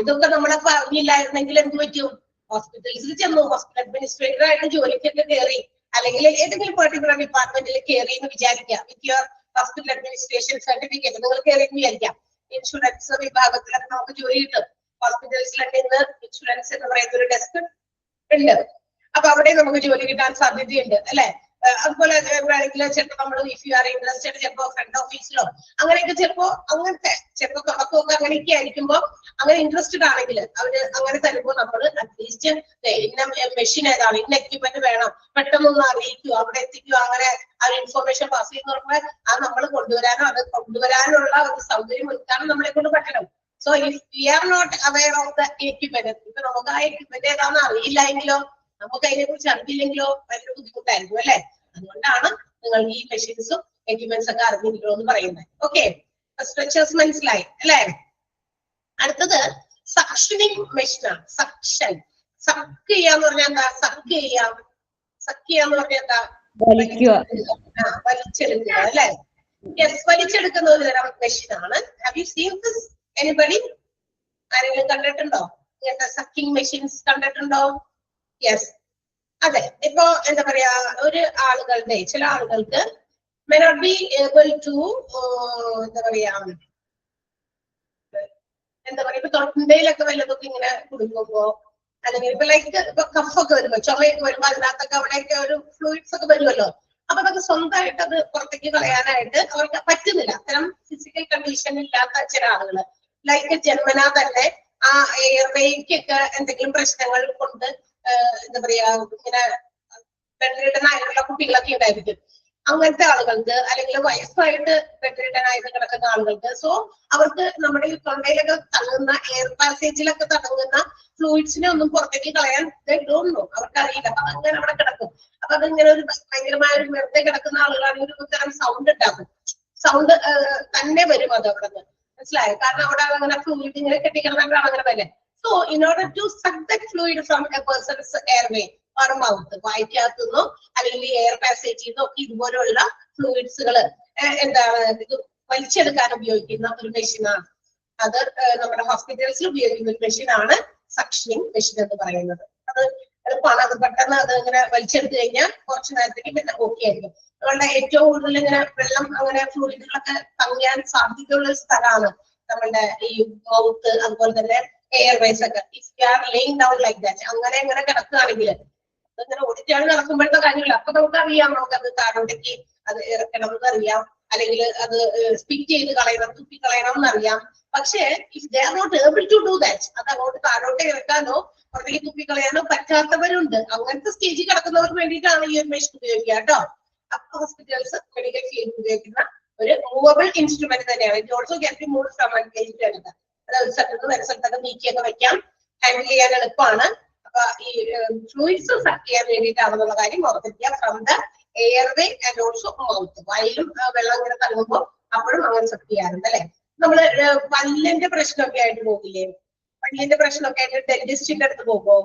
ഇതൊക്കെ നമ്മളെ പറഞ്ഞില്ലായിരുന്നെങ്കിൽ എന്ത് പറ്റും? ഹോസ്പിറ്റൽസിൽ ചെന്നു, ഹോസ്പിറ്റൽ അഡ്മിനിസ്ട്രേറ്റർ ആയിട്ട് ജോലിക്കൊക്കെ കയറി, അല്ലെങ്കിൽ ഏതെങ്കിലും പെർട്ടിക്കുലർ ഡിപ്പാർട്ട്മെന്റിൽ കയറി എന്ന് വിചാരിക്കാം. With your hospital administration certificate നിങ്ങൾ കയറി എന്ന് വിചാരിക്കാം. ഇൻഷുറൻസ് വിഭാഗത്തിലൊക്കെ നമുക്ക് ജോലി കിട്ടും. ഹോസ്പിറ്റൽസിലൊക്കെ ഇന്ന് ഇൻഷുറൻസ് എന്ന് പറയുന്ന ഒരു ഡെസ്ക് ഉണ്ട്. അപ്പൊ അവിടെ നമുക്ക് ജോലി കിട്ടാൻ സാധ്യതയുണ്ട് അല്ലെ? അതുപോലെ വേണമെങ്കിൽ ചിലപ്പോൾ നമ്മൾ ഇഫ് യു ആർ ഇൻട്രസ്റ്റഡ് ചിലപ്പോൾ ഫ്രണ്ട് ഓഫീസിലോ അങ്ങനെയൊക്കെ ചിലപ്പോ അങ്ങനത്തെ ചിലപ്പോൾ തുടക്കമൊക്കെ അങ്ങനെയൊക്കെ ആയിരിക്കുമ്പോൾ അങ്ങനെ ഇൻട്രസ്റ്റഡ് ആണെങ്കിൽ അവര് അങ്ങനെ തരുമ്പോൾ നമ്മൾ അറ്റ്ലീസ്റ്റ് ഇന്ന മെഷീൻ ഏതാണ്, ഇന്ന എക്യുപ്മെന്റ് വേണം, പെട്ടെന്നൊന്ന് അറിയിക്കുക, അവിടെ എത്തിക്കുക, അങ്ങനെ ആ ഒരു ഇൻഫർമേഷൻ പാസ് ചെയ്യുന്ന പറഞ്ഞാൽ അത് നമ്മൾ കൊണ്ടുവരാനോ അത് കൊണ്ടുവരാനുള്ള ഒരു സൗകര്യം ഒരുക്കാനും നമ്മളെ കൊണ്ട് പറ്റണം. So if we are not aware of the equipment, ഇപ്പൊ നമുക്ക് ആ എക്യുപ്മെന്റ് ഏതാണെന്ന് അറിയില്ല എങ്കിലോ, നമുക്ക് അതിനെ കുറിച്ച് അറിയില്ലെങ്കിലോ ഭയങ്കര ബുദ്ധിമുട്ടായിരിക്കും അല്ലെ? അതുകൊണ്ടാണ് നിങ്ങൾ ഈ മെഷീൻസും എക്യുപ്മെന്റ്സ് ഒക്കെ അറിഞ്ഞിരിക്കണോ എന്ന് പറയുന്നത്. ഓക്കെ, സ്ട്രെച്ചേഴ്സ് മനസ്സിലായി അല്ലെ? അടുത്തത് സക്ഷനിങ് മെഷീനാണ്. സക്ഷൻ, സക്ക് ചെയ്യാന്ന് പറഞ്ഞാൽ എന്താ? സക്ക് ചെയ്യാം. സക്ക് ചെയ്യാന്ന് പറഞ്ഞാൽ എന്താ? വലിച്ചെടുക്കുക അല്ലെ? യെസ്, വലിച്ചെടുക്കുന്ന ഒരു തരം മെഷീനാണ്. Have you seen this? Anybody? ആരെങ്കിലും കണ്ടിട്ടുണ്ടോ? ഇങ്ങനത്തെ സക്കിംഗ് മെഷീൻസ് കണ്ടിട്ടുണ്ടോ? യെസ്, അതെ. ഇപ്പൊ എന്താ പറയാ, ഒരു ആളുകളുടെ ചില ആളുകൾക്ക് may not be able to എന്താ പറയാ ഇപ്പൊ തൊണ്ടയിലൊക്കെ വല്ലതൊക്കെ ഇങ്ങനെ കുടുങ്ങുമ്പോ, അല്ലെങ്കിൽ ഇപ്പൊ ലൈക്ക് ഇപ്പൊ കഫൊക്കെ വരുമ്പോ, ചുമയൊക്കെ വരുമ്പോ അതിനകത്തൊക്കെ അവിടെയൊക്കെ ഒരു ഫ്ലൂയിഡ്സ് ഒക്കെ വരുമല്ലോ. അപ്പൊ അതൊക്കെ സ്വന്തമായിട്ട് അത് പുറത്തേക്ക് കളയാനായിട്ട് അവർക്ക് പറ്റുന്നില്ല. അത്തരം ഫിസിക്കൽ കണ്ടീഷൻ ഇല്ലാത്ത ചില ആളുകള് ലൈക്ക് ജന്മനാ തന്നെ ആ എയർവേക്കൊക്കെ എന്തെങ്കിലും പ്രശ്നങ്ങൾ കൊണ്ട് എന്താ പറയാ ഇങ്ങനെ ബെഡ്രിഡനായിട്ടുള്ള കുട്ടികളൊക്കെ ഉണ്ടായിരിക്കും. അങ്ങനത്തെ ആളുകൾക്ക്, അല്ലെങ്കിൽ വയസ്സായിട്ട് ബെഡ്രിഡനായിട്ട് കിടക്കുന്ന ആളുകൾക്ക്, സോ അവർക്ക് നമ്മുടെ ഈ തൊണ്ടയിലൊക്കെ തങ്ങുന്ന എയർ പാസേജിലൊക്കെ തടങ്ങുന്ന ഫ്ലൂയിഡ്സിനെ ഒന്നും പുറത്തേക്ക് കളയാൻ അവർക്ക് അറിയില്ല. അപ്പൊ അങ്ങനെ അവിടെ കിടക്കും. അപ്പൊ അതിങ്ങനെ ഒരു ഭയങ്കരമായ ഒരു വെറുതെ കിടക്കുന്ന ആളുകളാണെങ്കിൽ ഒരു തരം സൗണ്ട് ഉണ്ടാക്കും. സൗണ്ട് തന്നെ വരും അത് അവിടെ നിന്ന്, മനസ്സിലായോ? കാരണം അവിടെ അങ്ങനെ ഫ്ലൂയിഡ് ഇങ്ങനെ കെട്ടിക്കിടന്നിട്ടാണ് അങ്ങനെ വരെ. So in order to suck that fluid from a person's airway or mouth, വായിക്കകത്തുനിന്നോ അല്ലെങ്കിൽ എയർ പാസേജിൽ നിന്നോ ഒക്കെ ഇതുപോലെയുള്ള ഫ്ലൂയിഡ്സുകൾ എന്താണ് ഇത് വലിച്ചെടുക്കാൻ ഉപയോഗിക്കുന്ന ഒരു മെഷീനാണ്. അത് നമ്മുടെ ഹോസ്പിറ്റൽസിൽ ഉപയോഗിക്കുന്ന ഒരു മെഷീനാണ് സക്ഷനിങ് മെഷീൻ എന്ന് പറയുന്നത്. അത് എളുപ്പമാണ്. അത് പെട്ടെന്ന് അത് ഇങ്ങനെ വലിച്ചെടുത്ത് കഴിഞ്ഞാൽ കുറച്ചു നേരത്തേക്ക് പിന്നെ ഓക്കെ ആയിരിക്കും. അതുകൊണ്ട് ഏറ്റവും കൂടുതൽ ഇങ്ങനെ വെള്ളം അങ്ങനെ ഫ്ലൂയിഡുകളൊക്കെ തങ്ങിയാൻ സാധ്യതയുള്ള ഒരു സ്ഥലമാണ് നമ്മളുടെ ഈ മൗത്ത്, അതുപോലെ തന്നെ എയർവേസ് ഒക്കെ. If you are laying down like that, അങ്ങനെ കിടക്കുകയാണെങ്കിൽ അങ്ങനെ ഓടിച്ചാണ് നടക്കുമ്പോഴത്തെ കാര്യമില്ല. അപ്പൊ നമുക്കറിയാം, നമുക്കത് താഴോട്ടേക്ക് അത് ഇറക്കണം എന്നറിയാം, അല്ലെങ്കിൽ അത് സ്പിറ്റ് ചെയ്ത് കളയണം, തുപ്പി കളയണം എന്നറിയാം. പക്ഷേ if they are not able to do that, അത് അങ്ങോട്ട് താഴോട്ട് ഇറക്കാനോ പുറത്തേക്ക് തുപ്പി കളയാനോ പറ്റാത്തവരുണ്ട്. അങ്ങനത്തെ സ്റ്റേജിൽ കിടക്കുന്നവർക്ക് വേണ്ടിയിട്ടാണ് ഈ ഒരു മെഷീൻ ഉപയോഗിക്കുക കേട്ടോ. അപ്പൊ ഹോസ്പിറ്റൽസ് മെഡിക്കൽ ഫീൽഡ് ഉപയോഗിക്കുന്ന ഒരു മൂവബിൾ ഇൻസ്ട്രുമെന്റ് തന്നെയാണ്. It also can be moved from one place to another. അതായത് സ്ഥലത്ത് വേറെ സ്ഥലത്തൊക്കെ നീക്കിയൊക്കെ വെക്കാം, ഹാൻഡിൽ ചെയ്യാൻ എളുപ്പമാണ്. അപ്പൊ ഈ ഫ്ലൂയിഡ്സ് സക്ക് ചെയ്യാൻ വേണ്ടിയിട്ടാണെന്നുള്ള കാര്യം ഓർത്തിരിക്കുക. From the airway and also mouth, വായിലും വെള്ളം ഇങ്ങനെ തള്ളുമ്പോൾ അപ്പോഴും അങ്ങനെ സക്ക് ചെയ്യാറുണ്ട് അല്ലെ? നമ്മള് പല്ലിന്റെ പ്രശ്നമൊക്കെ ആയിട്ട് പോകില്ലേ? പല്ലിന്റെ പ്രശ്നമൊക്കെ ആയിട്ട് ഡെന്റിസ്റ്റിന്റെ അടുത്ത് പോകുമ്പോ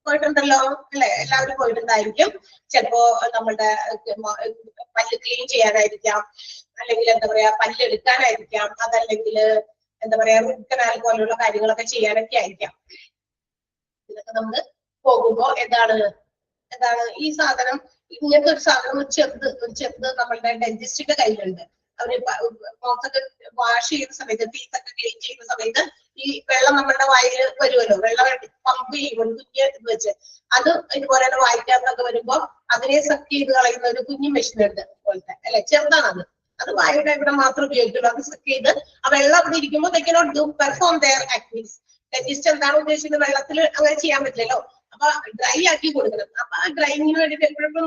പോയിട്ടുണ്ടല്ലോ അല്ലെ? എല്ലാവരും പോയിട്ടുണ്ടായിരിക്കും. ചിലപ്പോ നമ്മളുടെ പല്ല് ക്ലീൻ ചെയ്യാനായിരിക്കാം, അല്ലെങ്കിൽ എന്താ പറയാ പല്ലെടുക്കാനായിരിക്കാം, അതല്ലെങ്കിൽ എന്താ പറയാ റൂട്ട് കനാൽ പോലുള്ള കാര്യങ്ങളൊക്കെ ചെയ്യാനൊക്കെ ആയിരിക്കാം. ഇതൊക്കെ നമ്മൾ പോകുമ്പോ എന്താണ് ഈ സാധനം, ഇങ്ങനത്തെ ഒരു സാധനം ചെറുത് നമ്മളുടെ ഡെന്റിസ്റ്റിന്റെ കയ്യിലുണ്ട്. അവര് മൗത്തൊക്കെ വാഷ് ചെയ്യുന്ന സമയത്ത്, ടീത്തൊക്കെ ക്ലീൻ ചെയ്യുന്ന സമയത്ത് ഈ വെള്ളം നമ്മളുടെ വായിൽ വരുമല്ലോ, വെള്ളം പമ്പ് ചെയ്യുമ്പോൾ കുഞ്ഞ് ഇത് വെച്ച് അത് ഇതുപോലെ തന്നെ വായിക്കാത്തൊക്കെ വരുമ്പോ അതിനെ സക്ക് ചെയ്ത് കളയുന്ന ഒരു കുഞ്ഞു മെഷീൻ ഉണ്ട് പോലത്തെ അല്ലെ? ചെറുതാണ് അത് വായുടെ ഇവിടെ മാത്രം ഉപയോഗിക്കുള്ളൂ. അത് സക്ക് ചെയ്ത് ആ വെള്ളം അവിടെ ഇരിക്കുമ്പോൾ they cannot do perform their activities. Dentist എന്താണ് ഉദ്ദേശിക്കുന്നത്? വെള്ളത്തിൽ അങ്ങനെ ചെയ്യാൻ പറ്റില്ലല്ലോ. അപ്പൊ ഡ്രൈ ആക്കി കൊടുക്കണം. അപ്പൊ ആ ഡ്രൈയിങ്ങിന് വേണ്ടിയിട്ട് എപ്പോഴും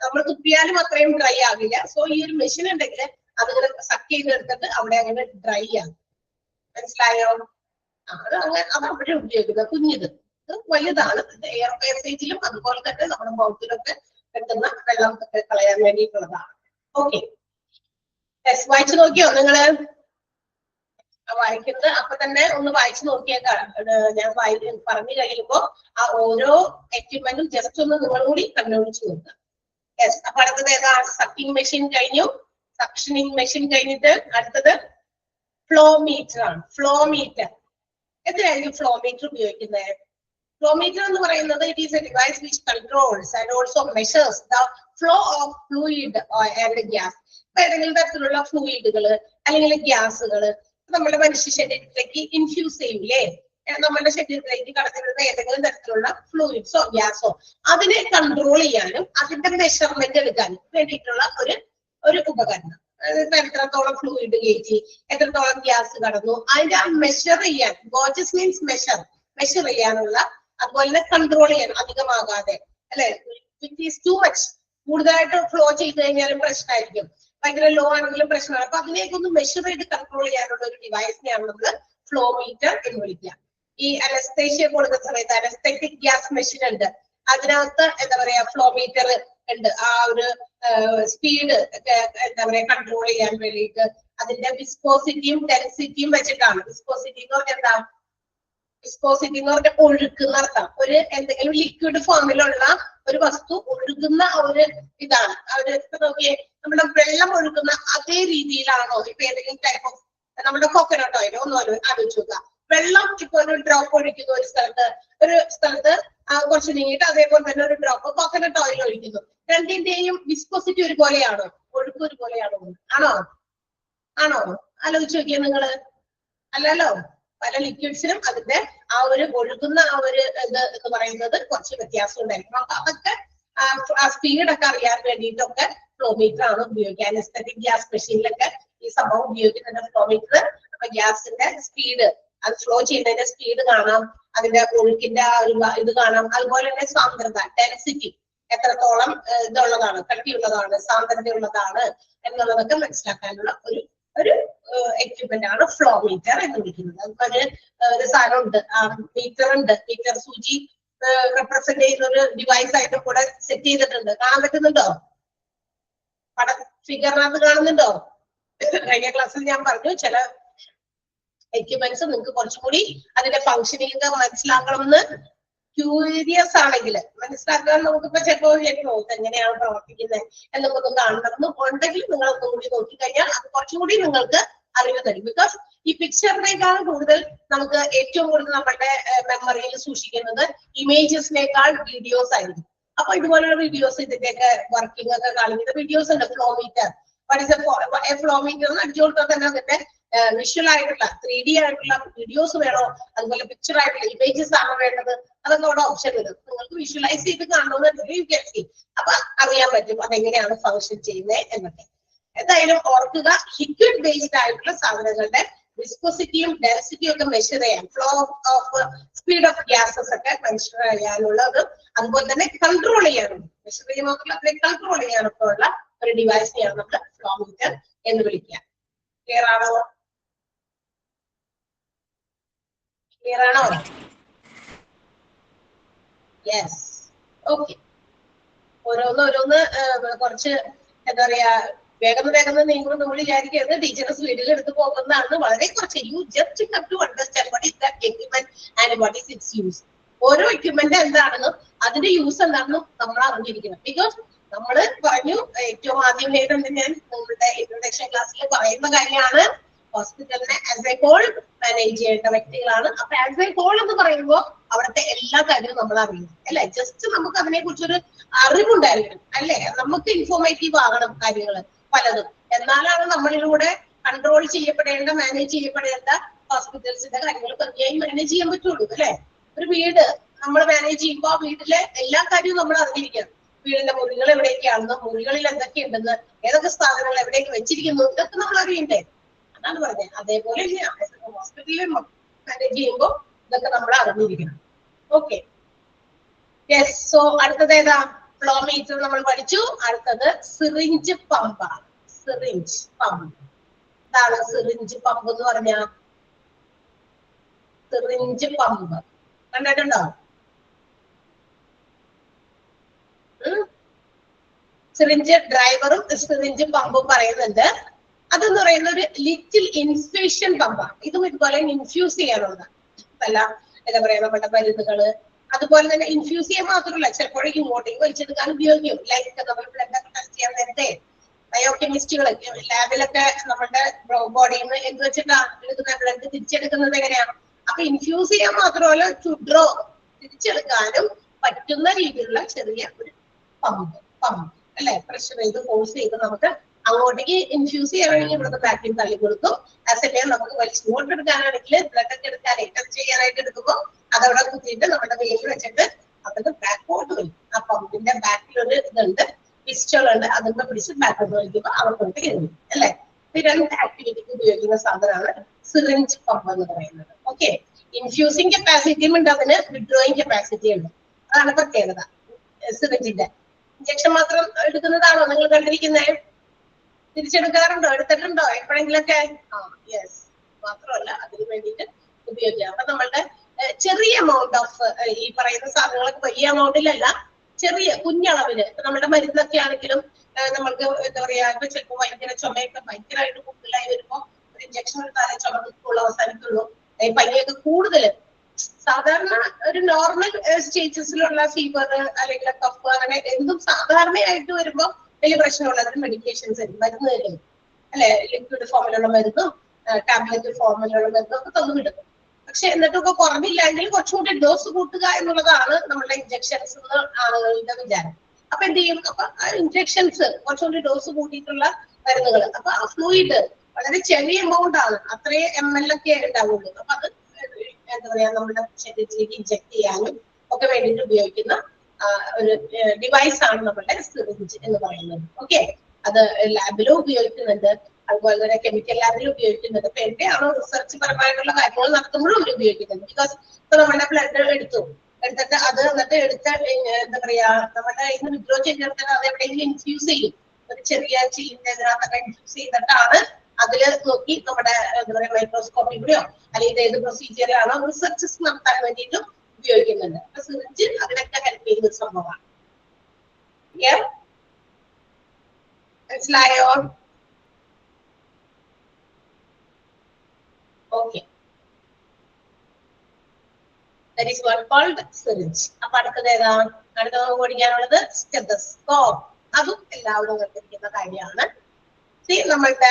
നമ്മൾ തുപ്പിയാലും അത്രയും ഡ്രൈ ആകില്ല. സോ ഈ ഒരു മെഷീൻ ഉണ്ടെങ്കിൽ അതിങ്ങനെ സക്ക് ചെയ്തെടുത്തിട്ട് അവിടെ അങ്ങനെ ഡ്രൈ ആകും. മനസ്സിലായോ? അത് അവിടെ ഉപയോഗിക്കുന്നത് കുഞ്ഞിത്. വലുതാണ്, എയർ പാസേജിലും അതുപോലെ തന്നെ നമ്മുടെ മൗത്തിലൊക്കെ കിട്ടുന്ന വെള്ളം കളയാൻ വേണ്ടിയിട്ടുള്ളതാണ്. ഓക്കെ, വായിച്ചു നോക്കിയോ നിങ്ങള്? വായിക്കുന്നത് അപ്പൊ തന്നെ ഒന്ന് വായിച്ചു നോക്കിയേക്കാം. ഞാൻ പറഞ്ഞു കഴിയുമ്പോ ആ ഓരോ എക്യുപ്മെന്റും ജസ്റ്റ് ഒന്ന് നിങ്ങൾ കൂടി കണ്ടുപിടിച്ച് നോക്കുക. യെസ്, അപ്പൊ അടുത്തത് ഏതാ? സക്കിംഗ് മെഷീൻ കഴിഞ്ഞു, സക്ഷനിങ് മെഷീൻ കഴിഞ്ഞിട്ട് അടുത്തത് ഫ്ലോ മീറ്റർ ആണ്. ഫ്ലോ മീറ്റർ എന്തിനായിരിക്കും ഫ്ലോമീറ്റർ ഉപയോഗിക്കുന്നത്? ഫ്ലോമീറ്റർ എന്ന് പറയുന്നത് it is A device which controls and also measures the flow of fluid and gas. ഇപ്പൊ ഏതെങ്കിലും തരത്തിലുള്ള ഫ്ലൂയിഡുകൾ അല്ലെങ്കിൽ ഗ്യാസുകൾ നമ്മുടെ മനുഷ്യ ശരീരത്തിലേക്ക് ഇൻഫ്യൂസ് ചെയ്യൂലേ, നമ്മുടെ ശരീരത്തിലേക്ക് കടത്തിവിടുന്ന ഏതെങ്കിലും തരത്തിലുള്ള ഫ്ലൂയിഡ്സോ ഗ്യാസോ അതിനെ കൺട്രോൾ ചെയ്യാനും അതിന്റെ മെഷർമെന്റ് എടുക്കാനും വേണ്ടിയിട്ടുള്ള ഒരു ഉപകരണം. എത്രത്തോളം ഫ്ലൂയിഡ് കയറ്റി, എത്രത്തോളം ഗ്യാസ് കടന്നു, അതിന്റെ മെഷർ ചെയ്യാൻ, ഗോജസ് മീൻസ് മെഷർ ചെയ്യാനുള്ള, അതുപോലെ തന്നെ കൺട്രോൾ ചെയ്യാൻ, അധികമാകാതെ അല്ലെ, ഇറ്റ് ഈസ് ടു മച്ച്, കൂടുതലായിട്ട് ഫ്ലോ ചെയ്ത് കഴിഞ്ഞാലും പ്രശ്നമായിരിക്കും, ഭയങ്കര ലോ ആണെങ്കിലും പ്രശ്നമാണ്. അപ്പൊ അതിനെയൊക്കെ ഒന്ന് മെഷർ ചെയ്ത് കൺട്രോൾ ചെയ്യാനുള്ള ഒരു ഡിവൈസിനെയാണ് നമ്മൾ ഫ്ലോമീറ്റർ എന്ന് വിളിക്കുക. ഈ അനസ്തേഷ്യ കൊടുക്കുന്ന സമയത്ത് അനസ്തെറ്റിക് ഗ്യാസ് മെഷീൻ ഉണ്ട്, അതിനകത്ത് എന്താ പറയാ ഫ്ലോമീറ്റർ ഉണ്ട്. ആ ഒരു സ്പീഡ് എന്താ പറയാ കൺട്രോൾ ചെയ്യാൻ വേണ്ടിയിട്ട് അതിന്റെ വിസ്കോസിറ്റിയും ഡെൻസിറ്റിയും വെച്ചിട്ടാണ്. വിസ്കോസിറ്റി എന്ന് പറഞ്ഞാൽ എന്താ? വിസ്കോസിറ്റി എന്ന് പറഞ്ഞാൽ ഒഴുക്കുന്ന അർത്ഥം. ഒരു എന്തെങ്കിലും ലിക്വിഡ് ഫോമിലുള്ള ഒരു വസ്തു ഒഴുകുന്ന ഒരു ഇതാണ്. അവര് നോക്കിയേ, നമ്മുടെ വെള്ളം ഒഴുകുന്ന അതേ രീതിയിലാണോ ഇപ്പൊ ഏതെങ്കിലും ടൈപ്പ് ഓഫ് നമ്മുടെ കോക്കനട്ട് ഓയിൽ ഒന്ന് ആലോചിച്ച് നോക്കുക. വെള്ളം ഇപ്പൊ ഒരു ഡ്രോപ്പ് ഒഴിക്കുന്നു ഒരു സ്ഥലത്ത് കുറച്ച് നീങ്ങിയിട്ട് അതേപോലെ തന്നെ ഒരു ഡ്രോപ്പ് കോക്കനട്ട് ഓയിൽ ഒഴിക്കുന്നു. രണ്ടിന്റെയും വിസ്കോസിറ്റി ഒരുപോലെയാണോ? ഒഴുക്ക് ഒരുപോലെയാണോ? ആണോ? ആലോചിച്ച് നോക്കിയാൽ നിങ്ങള്. അല്ലല്ലോ, പല ലിക്വിഡ്സിനും അതിന്റെ ആ ഒരു ഒഴുകുന്ന ആ ഒരു ഇത് എന്ന് പറയുന്നത് കുറച്ച് വ്യത്യാസം ഉണ്ടായിരിക്കും. അപ്പൊ അതൊക്കെ ആ സ്പീഡൊക്കെ അറിയാൻ വേണ്ടിയിട്ടൊക്കെ ഫ്ലോമീറ്റർ ആണ് ഉപയോഗിക്കുക. അനസ്തെറ്റിക് ഗ്യാസ് മെഷീനിലൊക്കെ ഈ സംഭവം ഉപയോഗിക്കുന്നുണ്ട് ഫ്ലോമീറ്റർ. അപ്പൊ ഗ്യാസിന്റെ സ്പീഡ്, അത് ഫ്ലോ ചെയ്യുന്നതിന്റെ സ്പീഡ് കാണാം, അതിന്റെ ഒഴുക്കിന്റെ ആ ഒരു ഇത് കാണാം, അതുപോലെ തന്നെ സാന്ദ്രത, ഡെൻസിറ്റി, എത്രത്തോളം ഇതുള്ളതാണ്, കട്ടിയുള്ളതാണ്, സാന്ദ്രതയുള്ളതാണ് എന്നുള്ളതൊക്കെ മനസ്സിലാക്കാനുള്ള ഒരു എക്യുപ്മെന്റ് ആണ് ഫ്ലോമീറ്റർ എന്ന് വിളിക്കുന്നത്. അതുപോലെ ഒരു സാധനം ഉണ്ട്, മീറ്റർ ഉണ്ട്. മീറ്റർ സൂചി റെപ്രസെന്റ് ചെയ്യുന്ന ഒരു ഡിവൈസ് ആയിട്ട് കൂടെ സെറ്റ് ചെയ്തിട്ടുണ്ട്. കാണാൻ പറ്റുന്നുണ്ടോ? ഫിഗറിനകത്ത് കാണുന്നുണ്ടോ? കഴിഞ്ഞ ക്ലാസ്സിൽ ഞാൻ പറഞ്ഞു ചില എക്യുപ്മെന്റ്സ് നിങ്ങൾക്ക് കുറച്ചും കൂടി അതിന്റെ ഫംഗ്ഷനിങ് മനസ്സിലാക്കണമെന്ന് ക്യൂരിയസ് ആണെങ്കിൽ മനസ്സിലാക്കാൻ നമുക്കിപ്പോ ചിലപ്പോ എങ്ങനെയാണ് പ്രവർത്തിക്കുന്നത് എന്നൊക്കെ ഒന്ന് കാണണമെന്ന് ഉണ്ടെങ്കിൽ നിങ്ങൾ ഒന്നും കൂടി നോക്കിക്കഴിഞ്ഞാൽ അത് കുറച്ചും കൂടി നിങ്ങൾക്ക് അറിവ് തരും. ബിക്കോസ് ഈ പിക്ചറിനേക്കാൾ കൂടുതൽ നമുക്ക് ഏറ്റവും കൂടുതൽ നമ്മുടെ മെമ്മറിയിൽ സൂക്ഷിക്കുന്നത് ഇമേജസിനേക്കാൾ വീഡിയോസ് ആയിരിക്കും. അപ്പൊ ഇതുപോലുള്ള വീഡിയോസ്, ഇതിന്റെയൊക്കെ വർക്കിംഗ് ഒക്കെ കാണിക്കുന്ന വീഡിയോസ് ഉണ്ട്. ഫ്ലോമീറ്റർ, ഫ്ലോമീറ്റർ എന്ന് അടിച്ചു കൊടുത്താൽ തന്നെ അതിന്റെ വിഷ്വൽ ആയിട്ടുള്ള 3D ആയിട്ടുള്ള വീഡിയോസ് വേണോ, അതുപോലെ പിക്ചർ ആയിട്ടുള്ള ഇമേജസ് ആണോ വേണ്ടത്, അതൊക്കെ അവിടെ ഓപ്ഷൻ വരും. നിങ്ങൾക്ക് വിഷ്വലൈസ് ചെയ്ത് കാണണമെന്നുണ്ടെങ്കിൽ അപ്പൊ അറിയാൻ പറ്റും അതെങ്ങനെയാണ് ഫംഗ്ഷൻ ചെയ്യുന്നത് എന്നൊക്കെ. എന്തായാലും ഓർക്കുക, ലിക്വിഡ് ബേസ്ഡ് ആയിട്ടുള്ള സാധനങ്ങളുടെ വിസ്കോസിറ്റിയും ഡെൻസിറ്റിയും ഒക്കെ മെഷർ ചെയ്യാൻ, flow of speed of gases ഒക്കെ മെഷർ ചെയ്യാനുള്ളത്, അതുപോലെ തന്നെ കൺട്രോൾ ചെയ്യാനും, മെഷർ ചെയ്യുമ്പോൾ അതിനെ കൺട്രോൾ ചെയ്യാനൊക്കെ ഉള്ള ഒരു ഡിവൈസിനെയാണ് നമ്മൾ ഫ്ലോമീറ്റർ എന്ന് വിളിക്കുക. ക്ലിയർ ആണോ? ക്ലിയർ ആണോ? Yes, okay. ഓരോന്ന് കുറച്ച് എന്താ പറയാ വേഗം നീങ്ങുമ്പോൾ നമ്മൾ വിചാരിക്കരുത് ടീച്ചർ സ്പീഡിൽ എടുത്ത് പോകുന്നതാണ്. വളരെ കുറച്ച് you just have to understand what is that equipment and what is its use. ഓരോ എക്യുപ്മെന്റ് എന്താണെന്നും അതിന്റെ യൂസ് എന്താണെന്നും നമ്മൾ അറിഞ്ഞിരിക്കണം. ബിക്കോസ് നമ്മൾ പറഞ്ഞു ഏറ്റവും ആദ്യം ഞാൻ നിങ്ങളുടെ ഇൻട്രൊഡക്ഷൻ ക്ലാസ്സിൽ പറയുന്ന കാര്യമാണ്, ഹോസ്പിറ്റലിനെ ആസ് എ ഹോൾ മാനേജ് ചെയ്യേണ്ട വ്യക്തികളാണ്. അപ്പൊ ആസ് എ ഹോൾ എന്ന് പറയുമ്പോൾ അവിടുത്തെ എല്ലാ കാര്യവും നമ്മൾ അറിയണം അല്ലെ. ജസ്റ്റ് നമുക്ക് അതിനെ കുറിച്ചൊരു അറിവുണ്ടായിരിക്കണം അല്ലെ. നമുക്ക് ഇൻഫോർമേറ്റീവ് ആകണം കാര്യങ്ങൾ പലതും. എന്നാലാണ് നമ്മളിലൂടെ കൺട്രോൾ ചെയ്യപ്പെടേണ്ട, മാനേജ് ചെയ്യപ്പെടേണ്ട ഹോസ്പിറ്റൽസിന്റെ കാര്യങ്ങൾ ഭംഗിയായി മാനേജ് ചെയ്യാൻ പറ്റുള്ളൂ അല്ലെ. ഒരു വീട് നമ്മൾ മാനേജ് ചെയ്യുമ്പോൾ ആ വീട്ടിലെ എല്ലാ കാര്യവും നമ്മൾ അറിഞ്ഞിരിക്കണം. വീടിന്റെ മുറികൾ എവിടേക്കാണെന്ന്, മുറികളിൽ എന്തൊക്കെ ഉണ്ടെന്ന്, ഏതൊക്കെ സ്ഥാപനങ്ങൾ എവിടേക്ക് വെച്ചിരിക്കുന്നു, ഇതൊക്കെ നമ്മൾ അറിയണ്ടേ. അതാണ് പറഞ്ഞത്. അതേപോലെ ഹോസ്പിറ്റലിൽ മാനേജ് ചെയ്യുമ്പോൾ ഇതൊക്കെ നമ്മൾ അറിഞ്ഞിരിക്കണം. Okay, yes. സോ അടുത്തത് ഏതാ? ഫ്ലോമീറ്റർ നമ്മൾ പഠിച്ചു. അടുത്തത് സിറിഞ്ച് പമ്പാണ്. Syringe pump. എന്താണ് സിറിഞ്ച് പമ്പ് എന്ന് പറഞ്ഞ? സിറിഞ്ച് പമ്പ് കണ്ടിട്ടുണ്ടോ? സിറിഞ്ച് ഡ്രൈവറും സിറിഞ്ച് പമ്പും പറയുന്നുണ്ട്. അതെന്ന് പറയുന്ന ഒരു ലിറ്റിൽ ഇൻഫ്യൂഷൻ പമ്പാണ്. ഇതും ഇതുപോലെ ഇൻഫ്യൂസ് ചെയ്യാനുള്ളത് അല്ല, എന്താ പറയാ നമ്മുടെ മരുന്നുകള്, അതുപോലെ തന്നെ ഇൻഫ്യൂസ് ചെയ്യാൻ മാത്രമല്ല ചിലപ്പോഴേക്കും ഇങ്ങോട്ടേക്ക് വലിച്ചെടുക്കാൻ ഉപയോഗിക്കും. ലൈക്ക് നമ്മൾ ബ്ലഡ് ഒക്കെ ടെസ്റ്റ് ചെയ്യാൻ നേരത്തെ ബയോകെമിസ്റ്റുകൾ ലാബിലൊക്കെ നമ്മുടെ ബോഡിയിൽ നിന്ന് എന്ത് വെച്ചിട്ടാണ് എടുക്കുന്ന ബ്ലഡ് തിരിച്ചെടുക്കുന്നത് എങ്ങനെയാണ്? അപ്പൊ ഇൻഫ്യൂസ് ചെയ്യാൻ മാത്രമല്ല ഡ്രോ തിരിച്ചെടുക്കാനും പറ്റുന്ന രീതിയിലുള്ള ചെറിയ ഒരു പമ്പ് അല്ലെ, പ്രഷർ ചെയ്ത് ഫോഴ്സ് ചെയ്ത് നമുക്ക് അങ്ങോട്ടേക്ക് ഇൻഫ്യൂസ് ചെയ്യണമെങ്കിൽ ഇവിടുത്തെ ബാക്കിൽ തള്ളി കൊടുക്കും. അതല്ലേ നമുക്ക് വലിച്ചുകൊണ്ട് എടുക്കാനാണെങ്കിൽ ബ്ലഡ് ഒക്കെ എടുക്കാൻ ഏറ്റവും ചെയ്യാനായിട്ട് എടുക്കുമ്പോൾ അതവിടെ കുത്തിയിട്ട് നമ്മുടെ വെയിൽ വെച്ചിട്ട് അവിടെ ബാക്കോട്ട് വരും. ആ പമ്പിന്റെ ബാക്കിൽ ഒരു ഇതുണ്ട്, പിസ്റ്റളുണ്ട്, അതിന്റെ പിടിച്ച് ബാക്കോട്ട് വലിക്കുമ്പോൾ അവർ കൊണ്ട് കയറും അല്ലെ. ഈ രണ്ട് ആക്ടിവിറ്റിക്ക് ഉപയോഗിക്കുന്ന സാധനമാണ് സിറിഞ്ച് പമ്പ് എന്ന് പറയുന്നത്. ഓക്കെ, ഇൻഫ്യൂസിങ് കപ്പാസിറ്റിയും ഉണ്ട്, അതിന് വിഡ്രോയിങ് കപ്പാസിറ്റി ഉണ്ട്. അതാണ് പ്രത്യേകത സിറിഞ്ചിന്റെ. ഇഞ്ചക്ഷൻ മാത്രം എടുക്കുന്നതാണോ നിങ്ങൾ കണ്ടിരിക്കുന്നത്? തിരിച്ചെടുക്കാറുണ്ടോ, എടുത്തിട്ടുണ്ടോ എപ്പോഴെങ്കിലൊക്കെ? യെസ്, മാത്രമല്ല അതിന് വേണ്ടിയിട്ട് ഉപയോഗിക്കാം. അപ്പൊ നമ്മളുടെ ചെറിയ എമൗണ്ട് ഓഫ് ഈ പറയുന്ന സാധനങ്ങളൊക്കെ വലിയ എമൗണ്ടിലല്ല, ചെറിയ കുഞ്ഞളവില് നമ്മുടെ മരുന്നൊക്കെ ആണെങ്കിലും നമ്മൾക്ക് എന്താ പറയാ, ഇപ്പൊ ചിലപ്പോൾ ഭയങ്കര ചുമയൊക്കെ ഭയങ്കരമായിട്ട് കൂടുതലായി വരുമ്പോ ഒരു ഇഞ്ചക്ഷൻ എടുത്താലേ ചുമ നിൽക്കുള്ളൂ, അവസാനിക്കുള്ളൂ. പനിയൊക്കെ കൂടുതല് സാധാരണ ഒരു നോർമൽ സ്റ്റേജസിലുള്ള ഫീവർ അല്ലെങ്കിൽ കഫ് അങ്ങനെ എന്തും സാധാരണയായിട്ട് വരുമ്പോ വലിയ പ്രശ്നമുള്ള മെഡിക്കേഷൻസ് മരുന്ന് തരും അല്ലെ, ലിക്വിഡ് ഫോമിലുള്ള മരുന്നും ടാബ്ലറ്റ് ഫോമിലുള്ള മരുന്നും ഒക്കെ തന്നു വിടും. പക്ഷെ എന്നിട്ടൊക്കെ കുറവില്ലെങ്കിൽ കുറച്ചുകൂടി ഡോസ് കൂട്ടുക എന്നുള്ളതാണ് നമ്മുടെ ഇഞ്ചക്ഷൻസ് ആളുകളുടെ വിചാരം. അപ്പൊ എന്ത് ചെയ്യും, അപ്പൊ ആ ഇഞ്ചക്ഷൻസ് കുറച്ചുകൂടി ഡോസ് കൂട്ടിയിട്ടുള്ള മരുന്നുകൾ, അപ്പൊ ആ ഫ്ലൂയിഡ് വളരെ ചെറിയ എമൗണ്ട് ആണ്, അത്രയും ml ഒക്കെ ഉണ്ടാവുള്ളൂ. അപ്പൊ അത് എന്താ പറയാ നമ്മുടെ ശരീരത്തിലേക്ക് ഇഞ്ചക്ട് ചെയ്യാനും ഒക്കെ വേണ്ടിയിട്ട് ഉപയോഗിക്കുന്ന ഒരു ഡിവൈസ് ആണ് നമ്മുടെ സിറിഞ്ച് എന്ന് പറയുന്നത്. ഓക്കെ, അത് ലാബിലും ഉപയോഗിക്കുന്നുണ്ട്, അതുപോലെ തന്നെ കെമിക്കൽ ലാബിലും ഉപയോഗിക്കുന്നുണ്ട്. ഇപ്പൊ എവിടെയാണോ റിസർച്ച് പരമായിട്ടുള്ള കാര്യങ്ങൾ നടത്തുമ്പോഴും അവർ ഉപയോഗിക്കുന്നുണ്ട്. ബിക്കോസ് ഇപ്പൊ നമ്മുടെ ബ്ലഡ് എടുത്തിട്ട് അത് എന്നിട്ട് എന്താ പറയാ നമ്മുടെ ഇന്ന് വിഡ്രോ ചെയ്തെടുത്തിട്ട് അത് എവിടെയെങ്കിലും ഇൻഫ്യൂസ് ചെയ്യും, ഒരു ചെറിയ ഇതിനകത്തൊക്കെ ഇൻഫ്യൂസ് ചെയ്തിട്ടാണ് അതില് നോക്കി നമ്മുടെ എന്താ പറയാ മൈക്രോസ്കോപ്പിലൂടെയോ അല്ലെങ്കിൽ ഏത് പ്രൊസീജിയറാണോ റിസർച്ചസ് നടത്താൻ വേണ്ടിയിട്ടും ഉപയോഗിക്കുന്നുണ്ട്. അപ്പൊ സിറിഞ്ച് അതിനൊക്കെ ഹെൽപ്പ് ചെയ്യുന്ന ഒരു സംഭവമാണ്. മനസ്സിലായോ? Okay, that is what called syringe. അപ്പൊ അടുത്തത് ഏതാ? അടുത്തത് നമുക്ക് പഠിക്കാനുള്ളത് സ്റ്റെതസ്കോപ്പ്. അതും എല്ലാവരും കണ്ടിരിക്കുന്ന കാര്യമാണ്. നമ്മളുടെ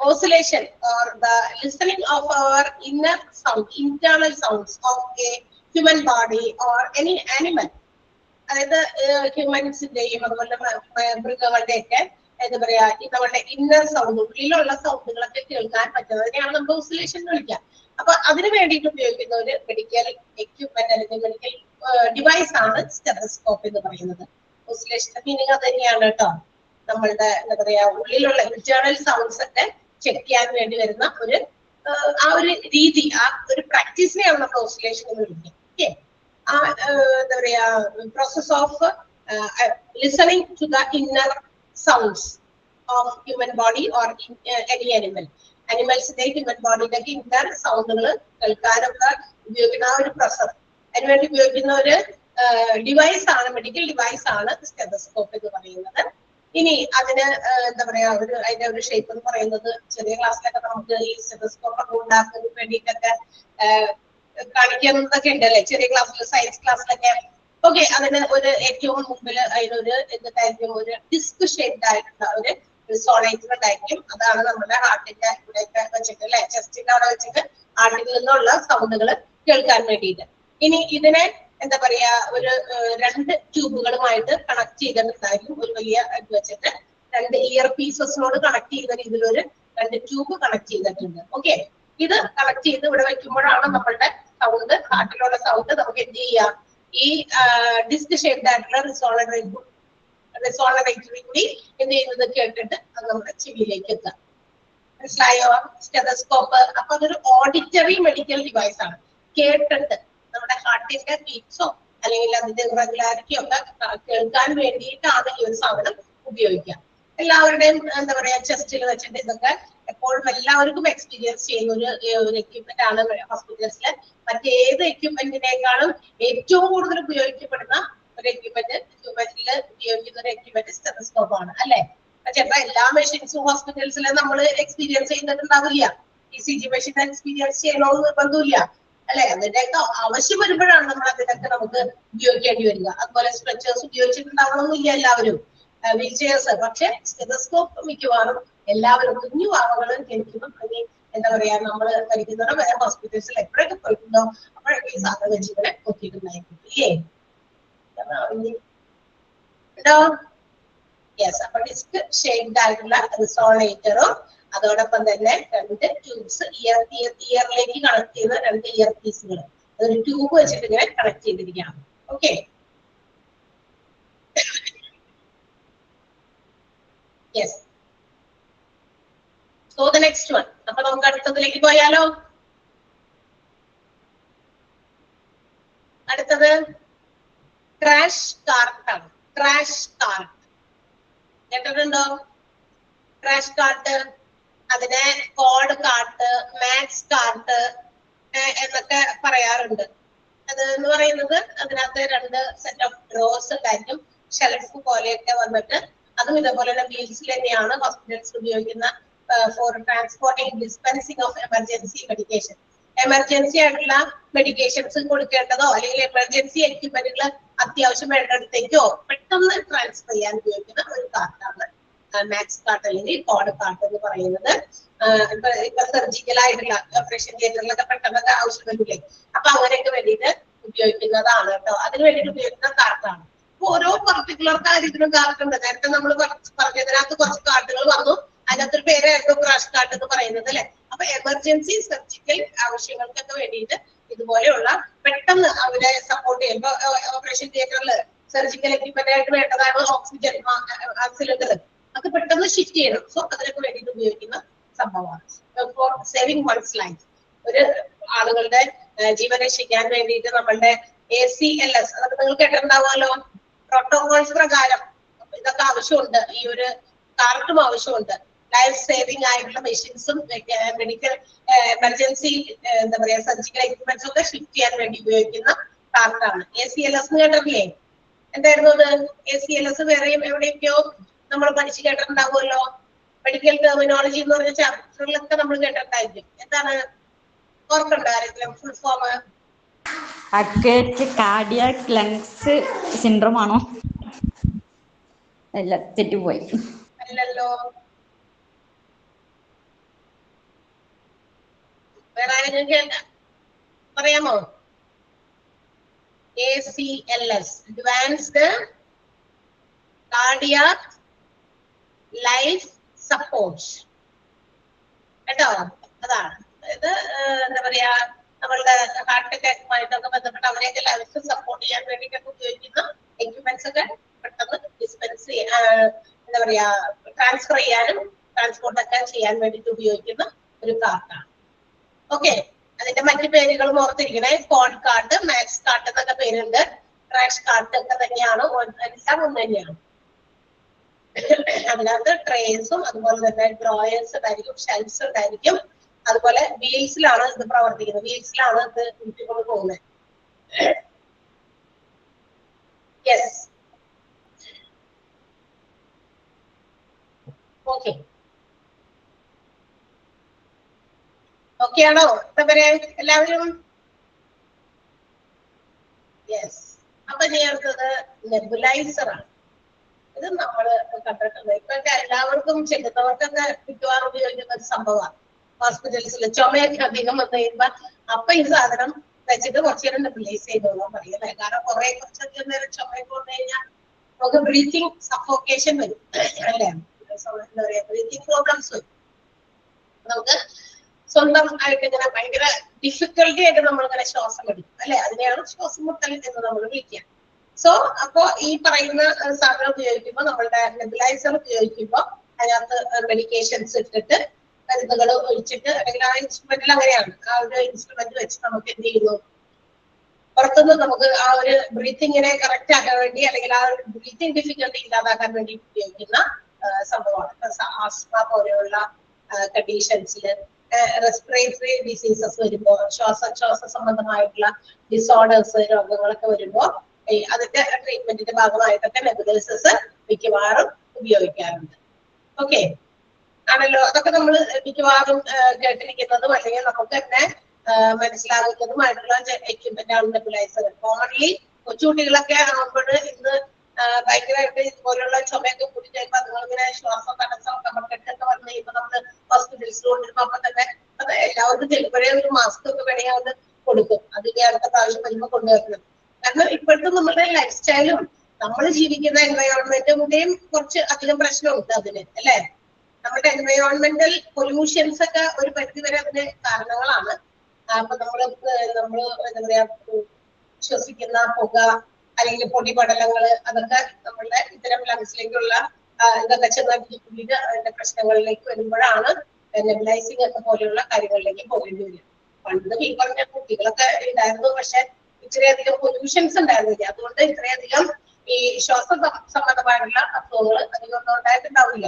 oscillation or the listening of our inner sound, internal sounds of a human body or any animal. അതായത് ഹ്യൂമൻസിന്റെയും അതുപോലെ മൃഗങ്ങളുടെ ഒക്കെ എന്താ പറയാ നമ്മളുടെ ഇന്നർ സൗണ്ട്, ഉള്ളിലുള്ള സൗണ്ടുകളൊക്കെ കേൾക്കാൻ പറ്റുന്നതിനെയാണ് നമ്മൾ ഓസിലേഷൻ എന്ന് വിളിക്കുക. അപ്പൊ അതിന് വേണ്ടിയിട്ട് ഉപയോഗിക്കുന്ന ഒരു മെഡിക്കൽ എക്യുപ്മെന്റ് അല്ലെങ്കിൽ മെഡിക്കൽ ഡിവൈസ് ആണ് സ്റ്റെതസ്കോപ്പ് എന്ന് പറയുന്നത്. ഓസിലേഷന്റെ മീനിങ് അത് തന്നെയാണ് കേട്ടോ. നമ്മളുടെ എന്താ പറയാ ഉള്ളിലുള്ള ഇന്റേണൽ സൗണ്ട്സ് ഒക്കെ ചെക്ക് ചെയ്യാൻ വേണ്ടി വരുന്ന ഒരു ആ ഒരു രീതി, ആ ഒരു പ്രാക്ടീസിനെയാണ് നമ്മൾ ഓസിലേഷൻ എന്ന് വിളിക്കുക. ഓക്കെ, ആ എന്താ പറയാ process of listening to the inner sounds of human body or any animal. അനിമൽസിന്റെ ഹ്യൂമൻ ബോഡിയുടെ ഇന്നർ സൗണ്ടുകൾ കേൾക്കാനൊക്കെ ഉപയോഗിക്കുന്ന ആ ഒരു പ്രോസസ്, അതിനുവേണ്ടി ഉപയോഗിക്കുന്ന ഒരു ഡിവൈസ് ആണ്, മെഡിക്കൽ ഡിവൈസ് ആണ് സ്റ്റെതസ്കോപ്പ് എന്ന് പറയുന്നത്. ഇനി അതിന് എന്താ പറയാ അതിന്റെ ഒരു ഷേപ്പ് എന്ന് പറയുന്നത് ചെറിയ ക്ലാസ്സിലൊക്കെ നമുക്ക് ഈ സ്റ്റെതസ്കോപ്പ് ഒക്കെ ഉണ്ടാക്കുന്നതിന് വേണ്ടിയിട്ടൊക്കെ കാണിക്കുന്നതൊക്കെ ഉണ്ട് അല്ലെ, ചെറിയ ക്ലാസ്സിൽ സയൻസ് ക്ലാസ്സിലൊക്കെ. ഓക്കെ, അതിന് ഒരു ഏറ്റവും മുമ്പിൽ അതിനൊരു എന്തായിരിക്കും ഒരു ഡിസ്ക് ഷേപ്ഡ് ആയിട്ടുള്ള ഒരു സോണേറ്റർ ഉണ്ടായിരിക്കും. അതാണ് നമ്മുടെ ഹാർട്ടിന്റെ ഇവിടെയൊക്കെ വെച്ചിട്ട് അല്ലെ, ചെസ്റ്റിന്റെ അവിടെ വെച്ചിട്ട് ഹാർട്ടിൽ നിന്നുള്ള സൗണ്ടുകൾ കേൾക്കാൻ വേണ്ടിയിട്ട്. ഇനി ഇതിനെ എന്താ പറയാ ഒരു രണ്ട് ട്യൂബുകളുമായിട്ട് കണക്ട് ചെയ്തിട്ടുണ്ടായിരിക്കും. ഒരു വലിയ ഇത് വെച്ചിട്ട് രണ്ട് ഇയർ പീസസിനോട് കണക്ട് ചെയ്യുന്ന രീതിയിൽ ഒരു രണ്ട് ട്യൂബ് കണക്ട് ചെയ്തിട്ടുണ്ട്. ഓക്കെ, ഇത് കണക്ട് ചെയ്ത് ഇവിടെ വെക്കുമ്പോഴാണ് നമ്മളുടെ സൗണ്ട്, ഹാർട്ടിലുള്ള സൗണ്ട് നമുക്ക് എന്ത് ചെയ്യാം, ഈ ഡിസ്ക് ഷേപ്ഡ് ആയിട്ടുള്ള റിസോണറേറ്ററി കൂടി എന്ത് ചെയ്യുന്നത് കേട്ടിട്ട് അത് നമ്മുടെ ചെവിയിലേക്ക് എത്താം. മനസ്സിലായോ സ്റ്റെതസ്കോപ്പ്? അപ്പൊ അതൊരു ഓഡിറ്ററി മെഡിക്കൽ ഡിവൈസ് ആണ്. കേട്ടിട്ട് നമ്മുടെ ഹാർട്ടിന്റെ ബീറ്റ്സോ അല്ലെങ്കിൽ അതിന്റെ ഇറഗുലാരിറ്റിയോ ഒക്കെ കേൾക്കാൻ വേണ്ടിയിട്ടാണ് ഈ ഒരു സാധനം ഉപയോഗിക്കുക. എല്ലാവരുടെയും എന്താ പറയാ ചെസ്റ്റിൽ വെച്ചിട്ട് ഇതൊക്കെ എപ്പോഴും എല്ലാവർക്കും എക്സ്പീരിയൻസ് ചെയ്യുന്ന ഒരു എക്യുപ്മെന്റ് ആണ് ഹോസ്പിറ്റൽസിൽ. മറ്റേത് എക്യുപ്മെന്റിനേക്കാളും ഏറ്റവും കൂടുതൽ ഉപയോഗിക്കപ്പെടുന്ന ഒരു എക്യുപ്മെന്റ് ഉപയോഗിക്കുന്ന ഒരു എക്യുപ്മെന്റ് സ്റ്റെതസ്കോപ്പ് ആണ് അല്ലെ. ചിലപ്പോ എല്ലാ മെഷീൻസും ഹോസ്പിറ്റൽസിൽ നമ്മൾ എക്സ്പീരിയൻസ് ചെയ്യുന്നുണ്ടാവില്ല. ECG മെഷീൻ എക്സ്പീരിയൻസ് ചെയ്യണമെന്ന് നിർബന്ധമില്ല അല്ലെ. അതിന്റെയൊക്കെ ആവശ്യം വരുമ്പോഴാണ് നമ്മൾ അതിനൊക്കെ നമുക്ക് ഉപയോഗിക്കേണ്ടി വരിക. അതുപോലെ സ്ട്രെച്ചേഴ്സ് ഉപയോഗിച്ചിട്ടുണ്ടാവണമെന്നില്ല എല്ലാവരും, വീൽ ചെയർസ്. പക്ഷെ സ്റ്റെതസ്കോപ്പ് മിക്കവാറും എല്ലാവരും കുഞ്ഞു വാവകൾ ജനിക്കുമ്പോൾ അല്ലെങ്കിൽ എന്താ പറയാ നമ്മൾ മരിക്കുന്നവരെ വേറെ ഹോസ്പിറ്റൽസിൽ എപ്പോഴൊക്കെ പോയിട്ടുണ്ടോ അപ്പോഴൊക്കെ ഈ സാധനം വെച്ച് ഇങ്ങനെ നോക്കിയിട്ടുണ്ടായിരുന്നു ഇല്ലേ? ഉണ്ടോ? യെസ്. അപ്പൊ ഡിസ്ക് ഷേപ്ഡ് ആയിട്ടുള്ള റിസോണേറ്ററും അതോടൊപ്പം തന്നെ രണ്ട് ട്യൂബ്സ് ഇയറിലേക്ക് കണക്ട് ചെയ്യുന്ന രണ്ട് ഇയർ പീസുകൾ, അതൊരു ട്യൂബ് വെച്ചിട്ട് ഇങ്ങനെ കണക്ട് ചെയ്തിരിക്കുകയാണ്. Okay. Yes. So the next one. അപ്പൊ നമുക്ക് അടുത്തതിലേക്ക് പോയാലോ? അടുത്തത് ക്രാഷ് കാർട്ടാണ്. ക്രാഷ് കാർട്ട് കേട്ടിട്ടുണ്ടോ? ക്രാഷ് കാർട്ട്, അതിനെ കോഡ് കാർട്ട്, മാക്സ് കാർട്ട് എന്നൊക്കെ പറയാറുണ്ട്. അത് എന്ന് പറയുന്നത് അതിനകത്ത് രണ്ട് സെറ്റ് ഓഫ് ഡ്രോസ് ഉണ്ടായിരിക്കും, ഷെൽഫ് പോലെയൊക്കെ വന്നിട്ട്. അതും ഇതേപോലെ തന്നെ വീൽസിൽ തന്നെയാണ് ഹോസ്പിറ്റൽസ് ഉപയോഗിക്കുന്ന for transporting dispensing of emergency medication. Emergency ആയിട്ടുള്ള മെഡിക്കേഷൻസ് കൊടുക്കേണ്ടതോ അല്ലെങ്കിൽ എമർജൻസി എക്യുപ്മെന്റുകൾ അത്യാവശ്യം വേണ്ടിടത്തേക്കോ പെട്ടെന്ന് ട്രാൻസ്ഫർ ചെയ്യാൻ ഉപയോഗിക്കുന്ന ഒരു കാർട്ടാണ് മാക്സ് കാർട്ട് അല്ലെങ്കിൽ കോഡ് കാർട്ട് എന്ന് പറയുന്നത്. ഇപ്പൊ സർജിക്കൽ ആയിട്ടുള്ള ഓപ്പറേഷൻ തിയേറ്ററിലൊക്കെ പെട്ടെന്നൊക്കെ ആവശ്യം വരില്ലേ, അപ്പൊ അങ്ങനെയൊക്കെ വേണ്ടിയിട്ട് ഉപയോഗിക്കുന്നതാണ് കേട്ടോ. അതിന് വേണ്ടിയിട്ട് ഉപയോഗിക്കുന്ന കാർട്ടാണ്. ഓരോ പർട്ടിക്കുലർ കാര്യത്തിനും കാർട്ട് ഉണ്ട്. നേരത്തെ നമ്മൾ പറഞ്ഞതിനകത്ത് കുറച്ച് കാർട്ടുകൾ വന്നു, അതിനകത്തൊരു പേരായിരുന്നു ക്രാഷ് കാർട്ട് എന്ന് പറയുന്നത് അല്ലെ. അപ്പൊ എമർജൻസി സർജിക്കൽ ആവശ്യങ്ങൾക്കൊക്കെ വേണ്ടിയിട്ട് ഇതുപോലെയുള്ള പെട്ടെന്ന് അവരെ സപ്പോർട്ട് ചെയ്യും. ഇപ്പൊ ഓപ്പറേഷൻ തിയേറ്ററിൽ സർജിക്കൽ എക്യുപ്മെന്റ് ആയിട്ട് വേണ്ടതാണ് ഓക്സിജൻ സിലിണ്ടർ, അത് പെട്ടെന്ന് ഷിഫ്റ്റ് ചെയ്യണം. സോ അതിനൊക്കെ വേണ്ടിയിട്ട് ഉപയോഗിക്കുന്ന സംഭവമാണ്. ഫോർ സേവിങ് വൺസ് ലൈഫ്, ഒരു ആളുകളുടെ ജീവൻ രക്ഷിക്കാൻ വേണ്ടിയിട്ട് നമ്മളുടെ ACLS അതൊക്കെ നിങ്ങൾ കേട്ടിട്ടുണ്ടാവുമല്ലോ. പ്രോട്ടോകോൾസ് പ്രകാരം ഇതൊക്കെ ആവശ്യമുണ്ട്, ഈ ഒരു കാർട്ടും ആവശ്യമുണ്ട്. ലൈഫ് സേവിങ് ആയിട്ടുള്ള മെഷീൻസും മെഡിക്കൽ എമർജൻസി എന്താ പറയാ സർജിക്കൽ എക്യുപ്മെന്റ്സ് ഒക്കെ ഷിഫ്റ്റ് ചെയ്യാൻ വേണ്ടി ഉപയോഗിക്കുന്ന കാർട്ടാണ്. ACLS എന്ന് കേട്ടിട്ടില്ലേ? എന്തായിരുന്നു അത്? ACLS വേറെയും എവിടെയൊക്കെയോ നമ്മൾ പഠിച്ചു കേട്ടിട്ടുണ്ടാവുമല്ലോ. മെഡിക്കൽ ടെർമിനോളജി എന്ന് പറഞ്ഞ ചാപ്റ്ററിലൊക്കെ നമ്മൾ കേട്ടിട്ടുണ്ടായിരിക്കും. എന്താണ് ഓർക്കണ്ടോ ആരെങ്കിലും full form? Acute cardiac lungs syndrome ആണോ? അല്ല, തെറ്റുപോയി. അല്ലല്ലോ. വേറെ ആരെങ്കിലും കേട്ട പറയാമോ? ACLS, advanced cardiac life support കേട്ടോ. അതാണ് ഇത് എന്താ പറയാ, നമ്മളുടെ ഹാർട്ട് അറ്റാക്കുമായിട്ടൊക്കെ ബന്ധപ്പെട്ട് അവരെയൊക്കെ ലൈഫ് സപ്പോർട്ട് ചെയ്യാൻ വേണ്ടിയിട്ടൊക്കെ ഉപയോഗിക്കുന്ന എക്യുപ്മെന്റ്സ് ഒക്കെ പെട്ടെന്ന് ഡിസ്പെൻസ് ചെയ്യാൻ എന്താ പറയാ ട്രാൻസ്ഫർ ചെയ്യാനും ട്രാൻസ്പോർട്ട് ഒക്കെ ചെയ്യാൻ വേണ്ടിയിട്ട് ഉപയോഗിക്കുന്ന ഒരു കാർട്ടാണ്. ഓക്കെ. അതിന്റെ മറ്റു പേരുകളും ഓർത്തിരിക്കണേ. കോഡ് കാർട്ട്, മാക്സ് കാർട്ട് എന്നൊക്കെ പേരുണ്ട്. ക്രാഷ് കാർട്ട് ഒക്കെ തന്നെയാണ്, എല്ലാം ഒന്ന് തന്നെയാണ്. അതിനകത്ത് ട്രേസും അതുപോലെ തന്നെ ഡ്രോയേഴ്സ് ഉണ്ടായിരിക്കും, ഷെൽഫ്സ് ഉണ്ടായിരിക്കും. അതുപോലെ വീൽസിലാണ് ഇത് പ്രവർത്തിക്കുന്നത്, വീൽസിലാണ് ഇത് ഉരുട്ടിക്കൊണ്ട് പോകുന്നത്. യെസ്. ഓക്കെ. ഓക്കെ ആണോ എല്ലാവരും? യെസ്. അപ്പൊ ഇനി അടുത്തത് നെബുലൈസർ ആണ്. ഇത് നമ്മള് കണ്ടിട്ടുണ്ട്. ഇപ്പൊ എല്ലാവർക്കും ചെല്ലുന്നവർക്കൊക്കെ മിക്കവാറും ഉപയോഗിക്കുന്ന ഒരു സംഭവമാണ്. ഹോസ്പിറ്റൽസിൽ ചുമയൊക്കെ അധികം വന്നു കഴിയുമ്പോ അപ്പൊ ഈ സാധനം വെച്ചിട്ട് കുറച്ചു നേരം നെബുലൈസ് ചെയ്തോളാൻ പറയല്ലേ. കാരണം കുറച്ചധികം നേരം ചുമയൊക്കെ വന്നു കഴിഞ്ഞാൽ നമുക്ക് ബ്രീത്തിങ് സഫോക്കേഷൻ വരും അല്ലേ, എന്താ പറയാ ബ്രീത്തിങ് പ്രോബ്ലംസ് വരും. നമുക്ക് സ്വന്തം ആയിട്ട് ഇങ്ങനെ ഭയങ്കര ഡിഫിക്കൽട്ടി ആയിട്ട് നമ്മൾ ഇങ്ങനെ ശ്വാസം എടുക്കും അല്ലെ, അതിനെയാണ് ശ്വാസം മുട്ടൽ എന്ന് നമ്മൾ വിളിക്കുക. സോ അപ്പോ ഈ പറയുന്ന സാധനം ഉപയോഗിക്കുമ്പോൾ, നമ്മളുടെ നെബുലൈസർ ഉപയോഗിക്കുമ്പോൾ അതിനകത്ത് മെഡിക്കേഷൻസ് ഇട്ടിട്ട് മരുന്നുകൾ ഒഴിച്ചിട്ട്, അല്ലെങ്കിൽ ആ ഇൻസ്ട്രുമെന്റിൽ അങ്ങനെയാണ്, ആ ഒരു ഇൻസ്ട്രുമെന്റ് വെച്ച് നമുക്ക് എന്ത് ചെയ്യുന്നു, പുറത്തുനിന്ന് നമുക്ക് ആ ഒരു ബ്രീത്തിങ്ങിനെ കറക്റ്റ് ആക്കാൻ വേണ്ടി അല്ലെങ്കിൽ ആ ഒരു ബ്രീത്തിങ് ഡിഫിക്കൽട്ടി ഇല്ലാതാക്കാൻ വേണ്ടി ഉപയോഗിക്കുന്ന സംഭവമാണ്. ആസ്മ പോലെയുള്ള കണ്ടീഷൻസിൽ, റെസ്പിറേറ്ററി ഡിസീസസ് വരുമ്പോൾ, ശ്വാസ സംബന്ധമായിട്ടുള്ള ഡിസോർഡേഴ്സ് രോഗങ്ങളൊക്കെ വരുമ്പോൾ അതിന്റെ ട്രീറ്റ്മെന്റിന്റെ ഭാഗമായിട്ടൊക്കെ നെബുലൈസേഴ്സ് മിക്കവാറും ഉപയോഗിക്കാറുണ്ട്. ഓക്കെ ആണല്ലോ. അതൊക്കെ നമ്മൾ മിക്കവാറും കേട്ടിരിക്കുന്നതും അല്ലെങ്കിൽ നമുക്ക് തന്നെ മനസ്സിലാകുന്നതുമായിട്ടുള്ള എക്യുപ്മെന്റ് ആണ് നെബുലൈസർ. കോമൺലി കൊച്ചുകുട്ടികളൊക്കെ ആകുമ്പോൾ ഇന്ന് ഭയങ്കരമായിട്ട് ഇതുപോലുള്ള ചുമയൊക്കെ കൂടി കഴിയുമ്പോൾ അതുങ്ങളിങ്ങനെ ശ്വാസം തടസ്സം കഫക്കെട്ടൊക്കെ വന്നു കഴിയുമ്പോൾ നമ്മള് ഹോസ്പിറ്റൽസിൽ കൊണ്ടിരുമ്പോൾ അപ്പൊ തന്നെ എല്ലാവർക്കും ചിലപ്പോഴേ ഒരു മാസ്ക് ഒക്കെ വേണമെങ്കിൽ കൊടുക്കും. അത് ഇനി അടുത്ത പ്രാവശ്യം വരുമ്പോൾ കൊണ്ടുവരണം. കാരണം ഇപ്പോഴത്തെ നമ്മുടെ ലൈഫ് സ്റ്റൈലും നമ്മൾ ജീവിക്കുന്ന എൻവയോൺമെന്റിന്റെയും കുറച്ച് അധികം പ്രശ്നമുണ്ട് അതിന്, അല്ലെ? നമ്മുടെ എൻവയോൺമെന്റൽ പൊല്യൂഷൻസ് ഒക്കെ ഒരു പരിധി വരെ അതിന് കാരണങ്ങളാണ്. അപ്പൊ നമ്മള് എന്താ പറയാ, ശ്വസിക്കുന്ന പുക അല്ലെങ്കിൽ പൊടിപടലങ്ങള്, അതൊക്കെ നമ്മളുടെ ഇത്തരം ലങ്സിലേക്കുള്ള ഇതൊക്കെ ചെന്നിട്ട് അതിന്റെ പ്രശ്നങ്ങളിലേക്ക് വരുമ്പോഴാണ് നെബുലൈസിംഗ് ഒക്കെ പോലെയുള്ള കാര്യങ്ങളിലേക്ക് പോകേണ്ടി വരും. പണ്ട് ഈ പറഞ്ഞ കുട്ടികളൊക്കെ ഉണ്ടായിരുന്നു, പക്ഷെ ഇത്രയധികം പൊല്യൂഷൻസ് ഉണ്ടായിരുന്നില്ല. അതുകൊണ്ട് ഇത്രയധികം ഈ ശ്വാസ സംബന്ധമായിട്ടുള്ള അസുഖങ്ങൾ അധികം ഉണ്ടായിട്ടുണ്ടാവില്ല.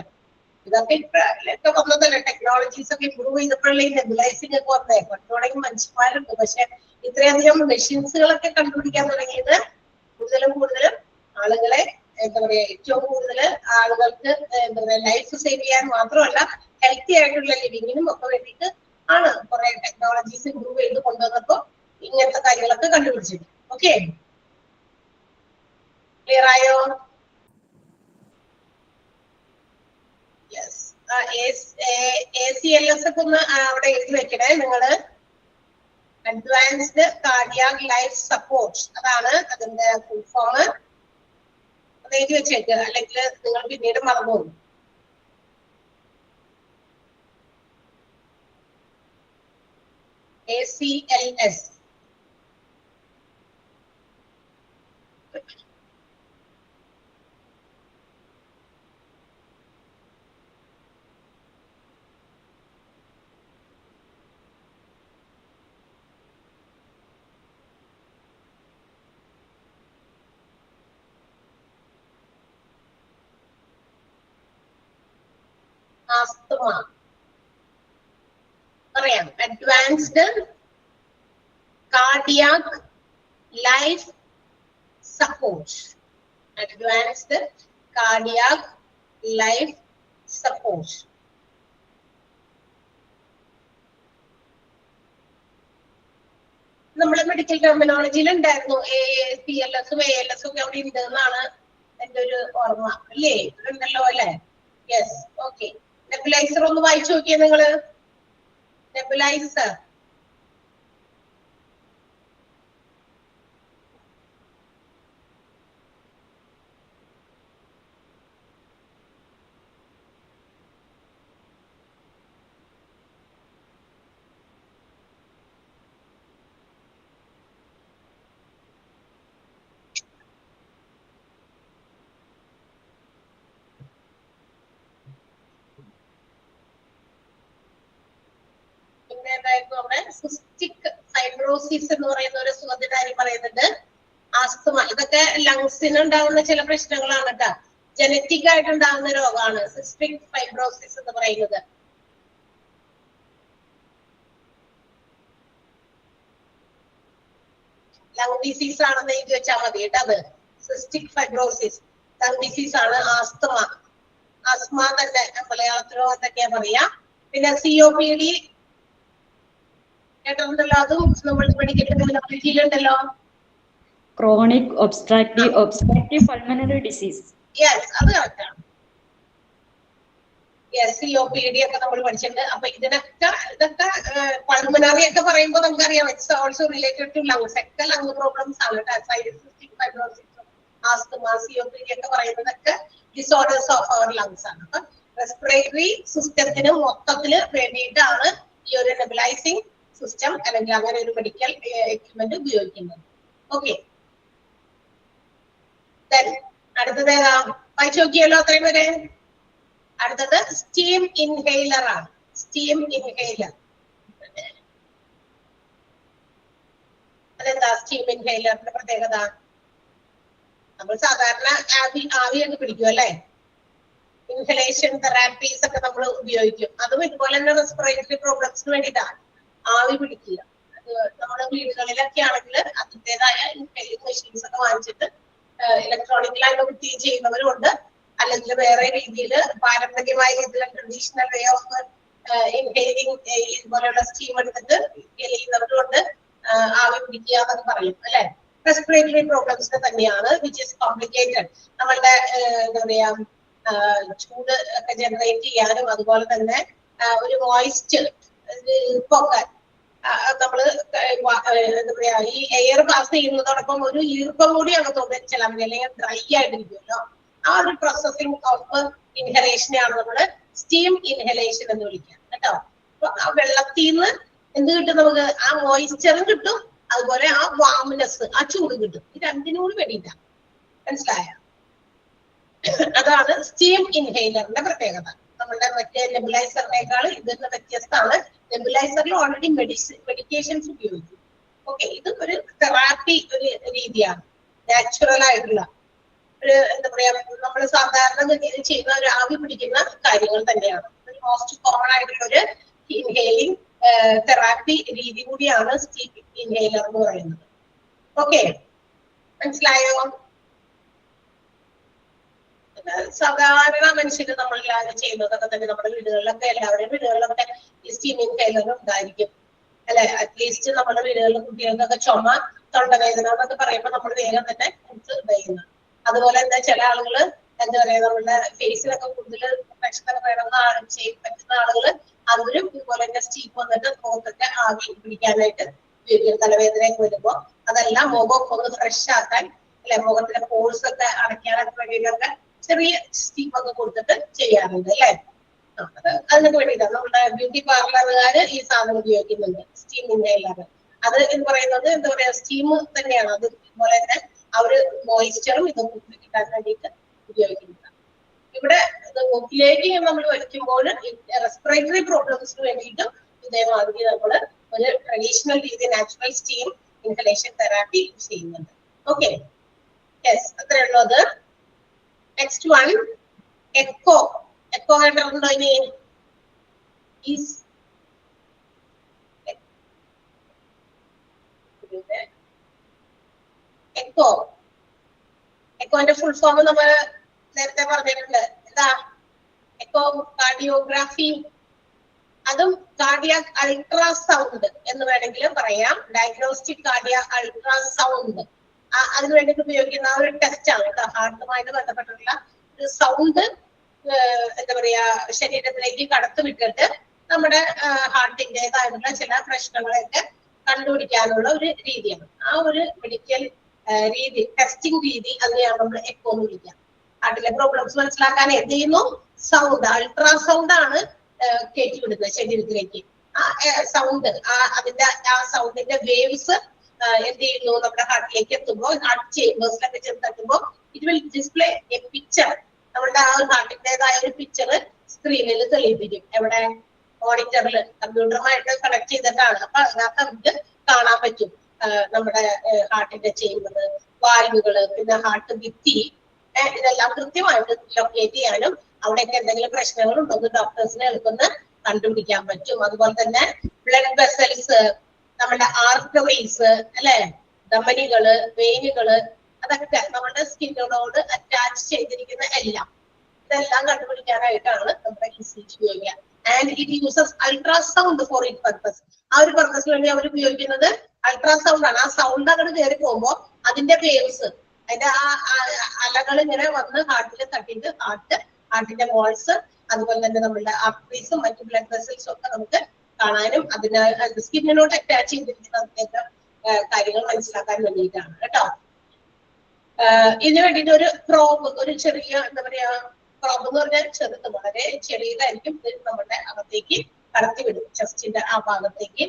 ഇതൊക്കെ ഇപ്പൊക്കെ വന്നതല്ലേ, ടെക്നോളജീസ് ഒക്കെ ഇമ്പ്രൂവ് ചെയ്തപ്പോഴല്ലേ ഈ നെബുലൈസിംഗ് ഒക്കെ വന്നേ. പണ്ടുകൂടെയും മനുഷ്യന്മാരുണ്ട്, പക്ഷെ ഇത്രയധികം മെഷീൻസുകളൊക്കെ കണ്ടുപിടിക്കാൻ തുടങ്ങിയത് കൂടുതലും ആളുകളെ എന്താ പറയാ, ഏറ്റവും കൂടുതൽ ആളുകൾക്ക് എന്താ പറയാ ലൈഫ് സേവ് ചെയ്യാൻ മാത്രമല്ല ഹെൽത്തി ആയിട്ടുള്ള ലിവിങ്ങിനും ഒക്കെ വേണ്ടിയിട്ട് ആണ് കുറെ ടെക്നോളജീസ് ഇമ്പ്രൂവ് ചെയ്ത് കൊണ്ടുവന്നപ്പോ ഇങ്ങനത്തെ കാര്യങ്ങളൊക്കെ കണ്ടുപിടിച്ചത്. ഓക്കെ, ക്ലിയർ ആയോ? യെസ്. ACLS ഒക്കെ ഒന്ന് അവിടെ എഴുതി വെക്കണേ നിങ്ങള്. അഡ്വാൻസ്ഡ് കാർഡിയാക് ലൈഫ് സപ്പോർട്ട്, അതാണ് അതിന്റെ ഫുൾ ഫോം. അത് എഴുതി വെച്ചേക്ക്, അല്ലെങ്കിൽ നിങ്ങൾ പിന്നീട് മറന്നു പോകും. ACLS. ആസ്തമ പറയാം. Advanced cardiac life support. Advanced cardiac life support. നമ്മുടെ മെഡിക്കൽ ടെർമിനോളജിയിൽ ഉണ്ടായിരുന്നു. ACLS ALS ഒക്കെ അവിടെ ഉണ്ട് എന്നാണ് എന്റെ ഒരു ഓർമ്മ, അല്ലേ? ഉണ്ടല്ലോ അല്ലെ? യെസ്. ഓക്കെ, നെബുലൈസർ ഒന്ന് വായിച്ചു നോക്കിയേ നിങ്ങള്. നെബുലൈസർ സിസ്റ്റിക് ഫൈബ്രോസിസ് എന്ന് പറയുന്ന ഒരു സുഖത്തിന്റെ കാര്യം പറയുന്നുണ്ട്. ആസ്തമ, ഇതൊക്കെ ലങ്സിന് ഉണ്ടാകുന്ന ചില പ്രശ്നങ്ങളാണ് കേട്ടോ. ജനറ്റിക് ആയിട്ട് ഉണ്ടാകുന്ന രോഗമാണ് സിസ്റ്റിക് ഫൈബ്രോസിസ് എന്ന് പറയുന്നത്. ലങ് ഡിസീസ് ആണെന്ന് എഴുതി വെച്ചാൽ മതി കേട്ടോ. അത് സിസ്റ്റിക് ഫൈബ്രോസിസ് ലങ് ഡിസീസ് ആണ്. ആസ്തമ, ആസ്മ തന്നെ മലയാളത്തിലോ എന്തൊക്കെയാ പറയാ. പിന്നെ COPD കേട്ടിട്ടുണ്ടല്ലോ, അതും നമ്മൾ മെഡിക്കൽ ടെർമിനോളജിയിലുണ്ടല്ലോ. Chronic obstructive pulmonary disease. Yes, അത് കറക്റ്റ് ആണ്. യെസ്, COPD ഒക്കെ നമ്മൾ പഠിച്ചിട്ടുണ്ട്. അപ്പൊ ഇതൊക്കെ പൾമണറി ഒക്കെ പറയുമ്പോൾ നമുക്കറിയാം it's also related to lungs. ഒക്കെ ലങ് പ്രോബ്ലംസ് ആണ് കേട്ടോ. സിസ്റ്റിക് ഫൈബ്രോസിസ്, ആസ്തമ, COPD ഒക്കെ പറയുന്നതൊക്കെ ഡിസോർഡേഴ്സ് ഓഫ് അവർ ലങ്സ് ആണ്. അപ്പൊ റെസ്പിറേറ്ററി സിസ്റ്റത്തിന് മൊത്തത്തില് വേണ്ടിയിട്ടാണ് ഈ ഒരു നെബുലൈസിംഗ് സിസ്റ്റം അല്ലെങ്കിൽ അങ്ങനെ ഒരു മെഡിക്കൽ എക്യുപ്മെന്റ് ഉപയോഗിക്കുന്നത്. ഓക്കെ, അടുത്തത് ഏതാ? വായിച്ചു നോക്കിയല്ലോ അത്രയും വരെ. അടുത്തത് സ്റ്റീം ഇൻഹെയിലർ ആണ്. സ്റ്റീം ഇൻഹെയിലർ അതെന്താ? സ്റ്റീം ഇൻഹെയിലറിന്റെ പ്രത്യേകത, നമ്മൾ സാധാരണ ആവിയൊക്കെ പിടിക്കും അല്ലെ? ഇൻഹലേഷൻ തെറാപ്പീസ് ഒക്കെ നമ്മൾ ഉപയോഗിക്കും. അതും ഇതുപോലെ തന്നെ റെസ്പിറേറ്ററി പ്രോബ്ലംസിന് വേണ്ടിയിട്ടാണ് ആവി പിടിക്കുക. നമ്മുടെ വീടുകളിലൊക്കെ ആണെങ്കിൽ അതിൻ്റെതായ ഇൻഹെയിലിംഗ് മെഷീൻസ് ഒക്കെ വാങ്ങിച്ചിട്ട് ഇലക്ട്രോണിക്കലായിട്ട് കുത്തി ചെയ്യുന്നവരുണ്ട്, അല്ലെങ്കിൽ വേറെ രീതിയിൽ പാരമ്പര്യമായ രീതിയിൽ ട്രഡീഷണൽ വേ ഓഫ് ഇൻഹെയിലിംഗ് ഇതുപോലെയുള്ള സ്റ്റീം എടുത്തിട്ട് ചെയ്യുന്നവരുണ്ട്. ആവി പിടിക്കുക എന്നൊക്കെ പറയും അല്ലെ? റെസ്പിറേറ്ററി പ്രോബ്ലംസിന് തന്നെയാണ്, വിച്ച് ഇസ് കോംപ്ലിക്കേറ്റഡ്. നമ്മളുടെ എന്താ പറയാ ചൂട് ഒക്കെ ജനറേറ്റ് ചെയ്യാനും അതുപോലെ തന്നെ ഒരു മോയിസ്റ്റ് ഈർപ്പൊക്കെ നമ്മള് എന്താ പറയാ ഈ എയർ പാസ് ചെയ്യുന്നതോടൊപ്പം ഒരു ഈർപ്പം കൂടി അകത്തോട്ട് ചെല്ലാൻ പറ്റില്ല, അല്ലെങ്കിൽ ഡ്രൈ ആയിട്ടിരിക്കുമല്ലോ. ആ ഒരു പ്രോസസിങ് ഓഫ് ഇൻഹലേഷനെയാണ് നമ്മള് സ്റ്റീം ഇൻഹലേഷൻ എന്ന് വിളിക്കുക കേട്ടോ. അപ്പൊ ആ വെള്ളത്തിൽ നിന്ന് എന്ത് കിട്ടും നമുക്ക്? ആ മോയിസ്ചറും കിട്ടും, അതുപോലെ ആ വാംനെസ്, ആ ചൂട് കിട്ടും. ഈ രണ്ടിനും കൂടി വേണ്ടിയിട്ടാണ്. മനസ്സിലായ? അതാണ് സ്റ്റീം ഇൻഹെയിലറിന്റെ പ്രത്യേകത. നമ്മുടെ മറ്റേ നെബുലൈസറിനേക്കാൾ ഇതിന് വ്യത്യസ്തമാണ്. നെബുലൈസറിൽ ഓൾറെഡി മെഡിക്കേഷൻസ് ഉപയോഗിക്കും. ഓക്കെ, ഇത് ഒരു തെറാപ്പി ഒരു രീതിയാണ്, നാച്ചുറൽ ആയിട്ടുള്ള ഒരു എന്താ പറയാ നമ്മൾ സാധാരണ ചെയ്യുന്ന ഒരു ആവി പിടിക്കുന്ന കാര്യങ്ങൾ തന്നെയാണ്. ഒരു മോസ്റ്റ് കോമൺ ആയിട്ടുള്ള ഒരു ഇൻഹെയിലിംഗ് തെറാപ്പി രീതി കൂടിയാണ് സ്റ്റീം ഇൻഹെയിലർ എന്ന് പറയുന്നത്. ഓക്കെ, മനസ്സിലായോ? സാധാരണ മനുഷ്യര് നമ്മളെല്ലാവരും ചെയ്യുന്നതൊക്കെ തന്നെ നമ്മുടെ വീടുകളിലൊക്കെ, എല്ലാവരുടെയും വീടുകളിലൊക്കെ ഈ സ്റ്റീം ഇൻഹെയിലർ ഉണ്ടായിരിക്കും അല്ലെ. അറ്റ്ലീസ്റ്റ് നമ്മുടെ വീടുകളിലെ കുട്ടികൾക്കൊക്കെ ചുമ, തൊണ്ടവേദന എന്നൊക്കെ പറയുമ്പോൾ നമ്മൾ വേഗം തന്നെ ഉപയോഗിക്കുന്നത്. അതുപോലെ തന്നെ ചില ആളുകള് എന്താ പറയാ നമ്മുടെ ഫേസിലൊക്കെ കൂടുതൽ പ്രശ്നമൊക്കെ വേണമെന്ന് ചെയ്യാൻ പറ്റുന്ന ആളുകള് അവരും ഇതുപോലെ തന്നെ സ്റ്റീം വന്നിട്ട് മുഖത്തൊക്കെ ആവി പിടിക്കാനായിട്ട് ഉപയോഗിക്കും. തലവേദനയൊക്കെ വരുമ്പോ അതെല്ലാം മുഖമൊക്കെ ഒന്ന് ഫ്രഷ് ആക്കാൻ അല്ലെ, മുഖത്തിന്റെ പോൾസ് ഒക്കെ അടയ്ക്കാനൊക്കെ വേണ്ടിയിട്ടൊക്കെ ചെറിയ സ്റ്റീം ഒക്കെ കൊടുത്തിട്ട് ചെയ്യാറുണ്ട് അല്ലെ. അതിനൊക്കെ വേണ്ടിയിട്ടാണ് നമ്മുടെ ബ്യൂട്ടി പാർലറുകാര് ഈ സാധനം ഉപയോഗിക്കുന്നുണ്ട്, സ്റ്റീം ഇൻഹെയിലർ. അത് എന്ന് പറയുന്നത് എന്താ പറയാ സ്റ്റീം തന്നെയാണ്. അത് ഇതുപോലെ തന്നെ അവര് മോയിസ്ചറും ഇത് കിട്ടാൻ വേണ്ടിയിട്ട് ഉപയോഗിക്കുന്നത്. ഇവിടെ മൂക്കിലേക്ക് നമ്മൾ വലിക്കുമ്പോൾ റെസ്പിറേറ്ററി പ്രോബ്ലംസിന് വേണ്ടിയിട്ടും ഇതേമാതിരി നമ്മൾ ഒരു ട്രഡീഷണൽ രീതി നാച്ചുറൽ സ്റ്റീം ഇൻഹലേഷൻ തെറാപ്പി ചെയ്യുന്നുണ്ട്. ഓക്കെ, യെസ്, അത്രയുള്ളൂ അത്. Next one, echo. എക്കോ കേട്ടിട്ടുണ്ടോ? ഇനി എക്കോ, എക്കോന്റെ ഫുൾ ഫോം നമ്മൾ നേരത്തെ പറഞ്ഞിട്ടുണ്ട്. എന്താ എക്കോ? കാർഡിയോഗ്രാഫി, അതും കാർഡിയാക് അൾട്രാസൗണ്ട് എന്ന് വേണമെങ്കിലും പറയാം. ഡയഗ്നോസ്റ്റിക് കാർഡിയാക് അൾട്രാസൗണ്ട് അതിന് വേണ്ടിയിട്ട് ഉപയോഗിക്കുന്ന ആ ഒരു ടെസ്റ്റ് ആണ് കേട്ടോ. ഹാർട്ടുമായിട്ട് ബന്ധപ്പെട്ടിട്ടുള്ള ഒരു സൗണ്ട് എന്താ പറയാ ശരീരത്തിലേക്ക് കടത്തിവിട്ടിട്ട് നമ്മുടെ ഹാർട്ടിൻ്റെതായിട്ടുള്ള ചില പ്രശ്നങ്ങളെയൊക്കെ കണ്ടുപിടിക്കാനുള്ള ഒരു രീതിയാണ്. ആ ഒരു മെഡിക്കൽ രീതി, ടെസ്റ്റിംഗ് രീതി, അതിനെയാണ് നമ്മൾ എക്കോ എന്ന് വിളിക്കുക. ഹാർട്ടിലെ പ്രോബ്ലംസ് മനസ്സിലാക്കാൻ എന്ത് ചെയ്യുന്നു? സൗണ്ട്, അൾട്രാസൗണ്ട് ആണ് കയറ്റിവിടുന്നത് ശരീരത്തിലേക്ക്. ആ സൗണ്ട്, അതിന്റെ ആ സൗണ്ടിന്റെ വേവ്സ് എന്ത് ചെയ്യുന്നു? നമ്മുടെ ഹാർട്ടിലേക്ക് എത്തുമ്പോൾ, ഹാർട്ട് ചേമ്പേഴ്സിലൊക്കെ ചെന്നെത്തുമ്പോൾ it will display a picture. നമ്മുടെ ആ ഹാർട്ടിൻ്റെതായ ഒരു പിക്ചർ സ്ക്രീനിൽ തെളിയിപ്പിക്കും. എവിടെ? മോണിറ്ററിൽ, കമ്പ്യൂട്ടറുമായിട്ട് കണക്ട് ചെയ്തിട്ടാണ്. അപ്പൊ അതിനകത്ത് നമുക്ക് കാണാൻ പറ്റും നമ്മുടെ ഹാർട്ടിന്റെ ചേമ്പർ, വാൽവുകള്, പിന്നെ ഹാർട്ട് ഭിത്തി, ഇതെല്ലാം കൃത്യമായിട്ട് ലൊക്കേറ്റ് ചെയ്യാനും അവിടെയൊക്കെ എന്തെങ്കിലും പ്രശ്നങ്ങൾ ഉണ്ടെന്ന് ഡോക്ടേഴ്സിനെ എളുപ്പമെന്ന് കണ്ടുപിടിക്കാൻ പറ്റും. അതുപോലെ തന്നെ ബ്ലഡ് വെസൽസ്, നമ്മുടെ ആർട്ടറീസ് അല്ലെ, ധമനികള്, വെയിനുകള്, അതൊക്കെ നമ്മുടെ സ്കിന്നോട് അറ്റാച്ച് ചെയ്തിരിക്കുന്ന എല്ലാം, ഇതെല്ലാം കണ്ടുപിടിക്കാനായിട്ടാണ് നമ്മുടെ ECG ഉപയോഗിക്കുക. And it uses ultrasound for it purpose. ആ ഒരു പർപ്പസിന് വേണ്ടി അവർ ഉപയോഗിക്കുന്നത് അൾട്രാസൗണ്ട് ആണ്. ആ സൗണ്ട് അങ്ങോട്ട് കയറി പോകുമ്പോൾ അതിന്റെ വേവ്സ്, അതിന്റെ ആ അലകൾ ഇങ്ങനെ വന്ന് ഹാർട്ടിൽ തട്ടിയിട്ട് ഹാർട്ടിന്റെ വാൾസ്, അതുപോലെ തന്നെ നമ്മുടെ ആർട്ടറീസും മറ്റു ബ്ലഡ് വെസൽസും ഒക്കെ നമുക്ക് കാണാനും അതിന് സ്കിന്നിനോട് അറ്റാച്ച് ചെയ്തിരിക്കുന്ന കാര്യങ്ങൾ മനസ്സിലാക്കാൻ വേണ്ടിയിട്ടാണ് കേട്ടോ. ഇതിനു വേണ്ടിയിട്ട് ഒരു പ്രോബ്, ഒരു ചെറിയ എന്താ പറയാ പ്രോബ് എന്ന് പറഞ്ഞാൽ ചെറുത്, വളരെ ചെറിയതായിരിക്കും. ഇത് നമ്മുടെ അകത്തേക്ക് കടത്തിവിടും, ചെസ്റ്റിന്റെ ആ ഭാഗത്തേക്ക്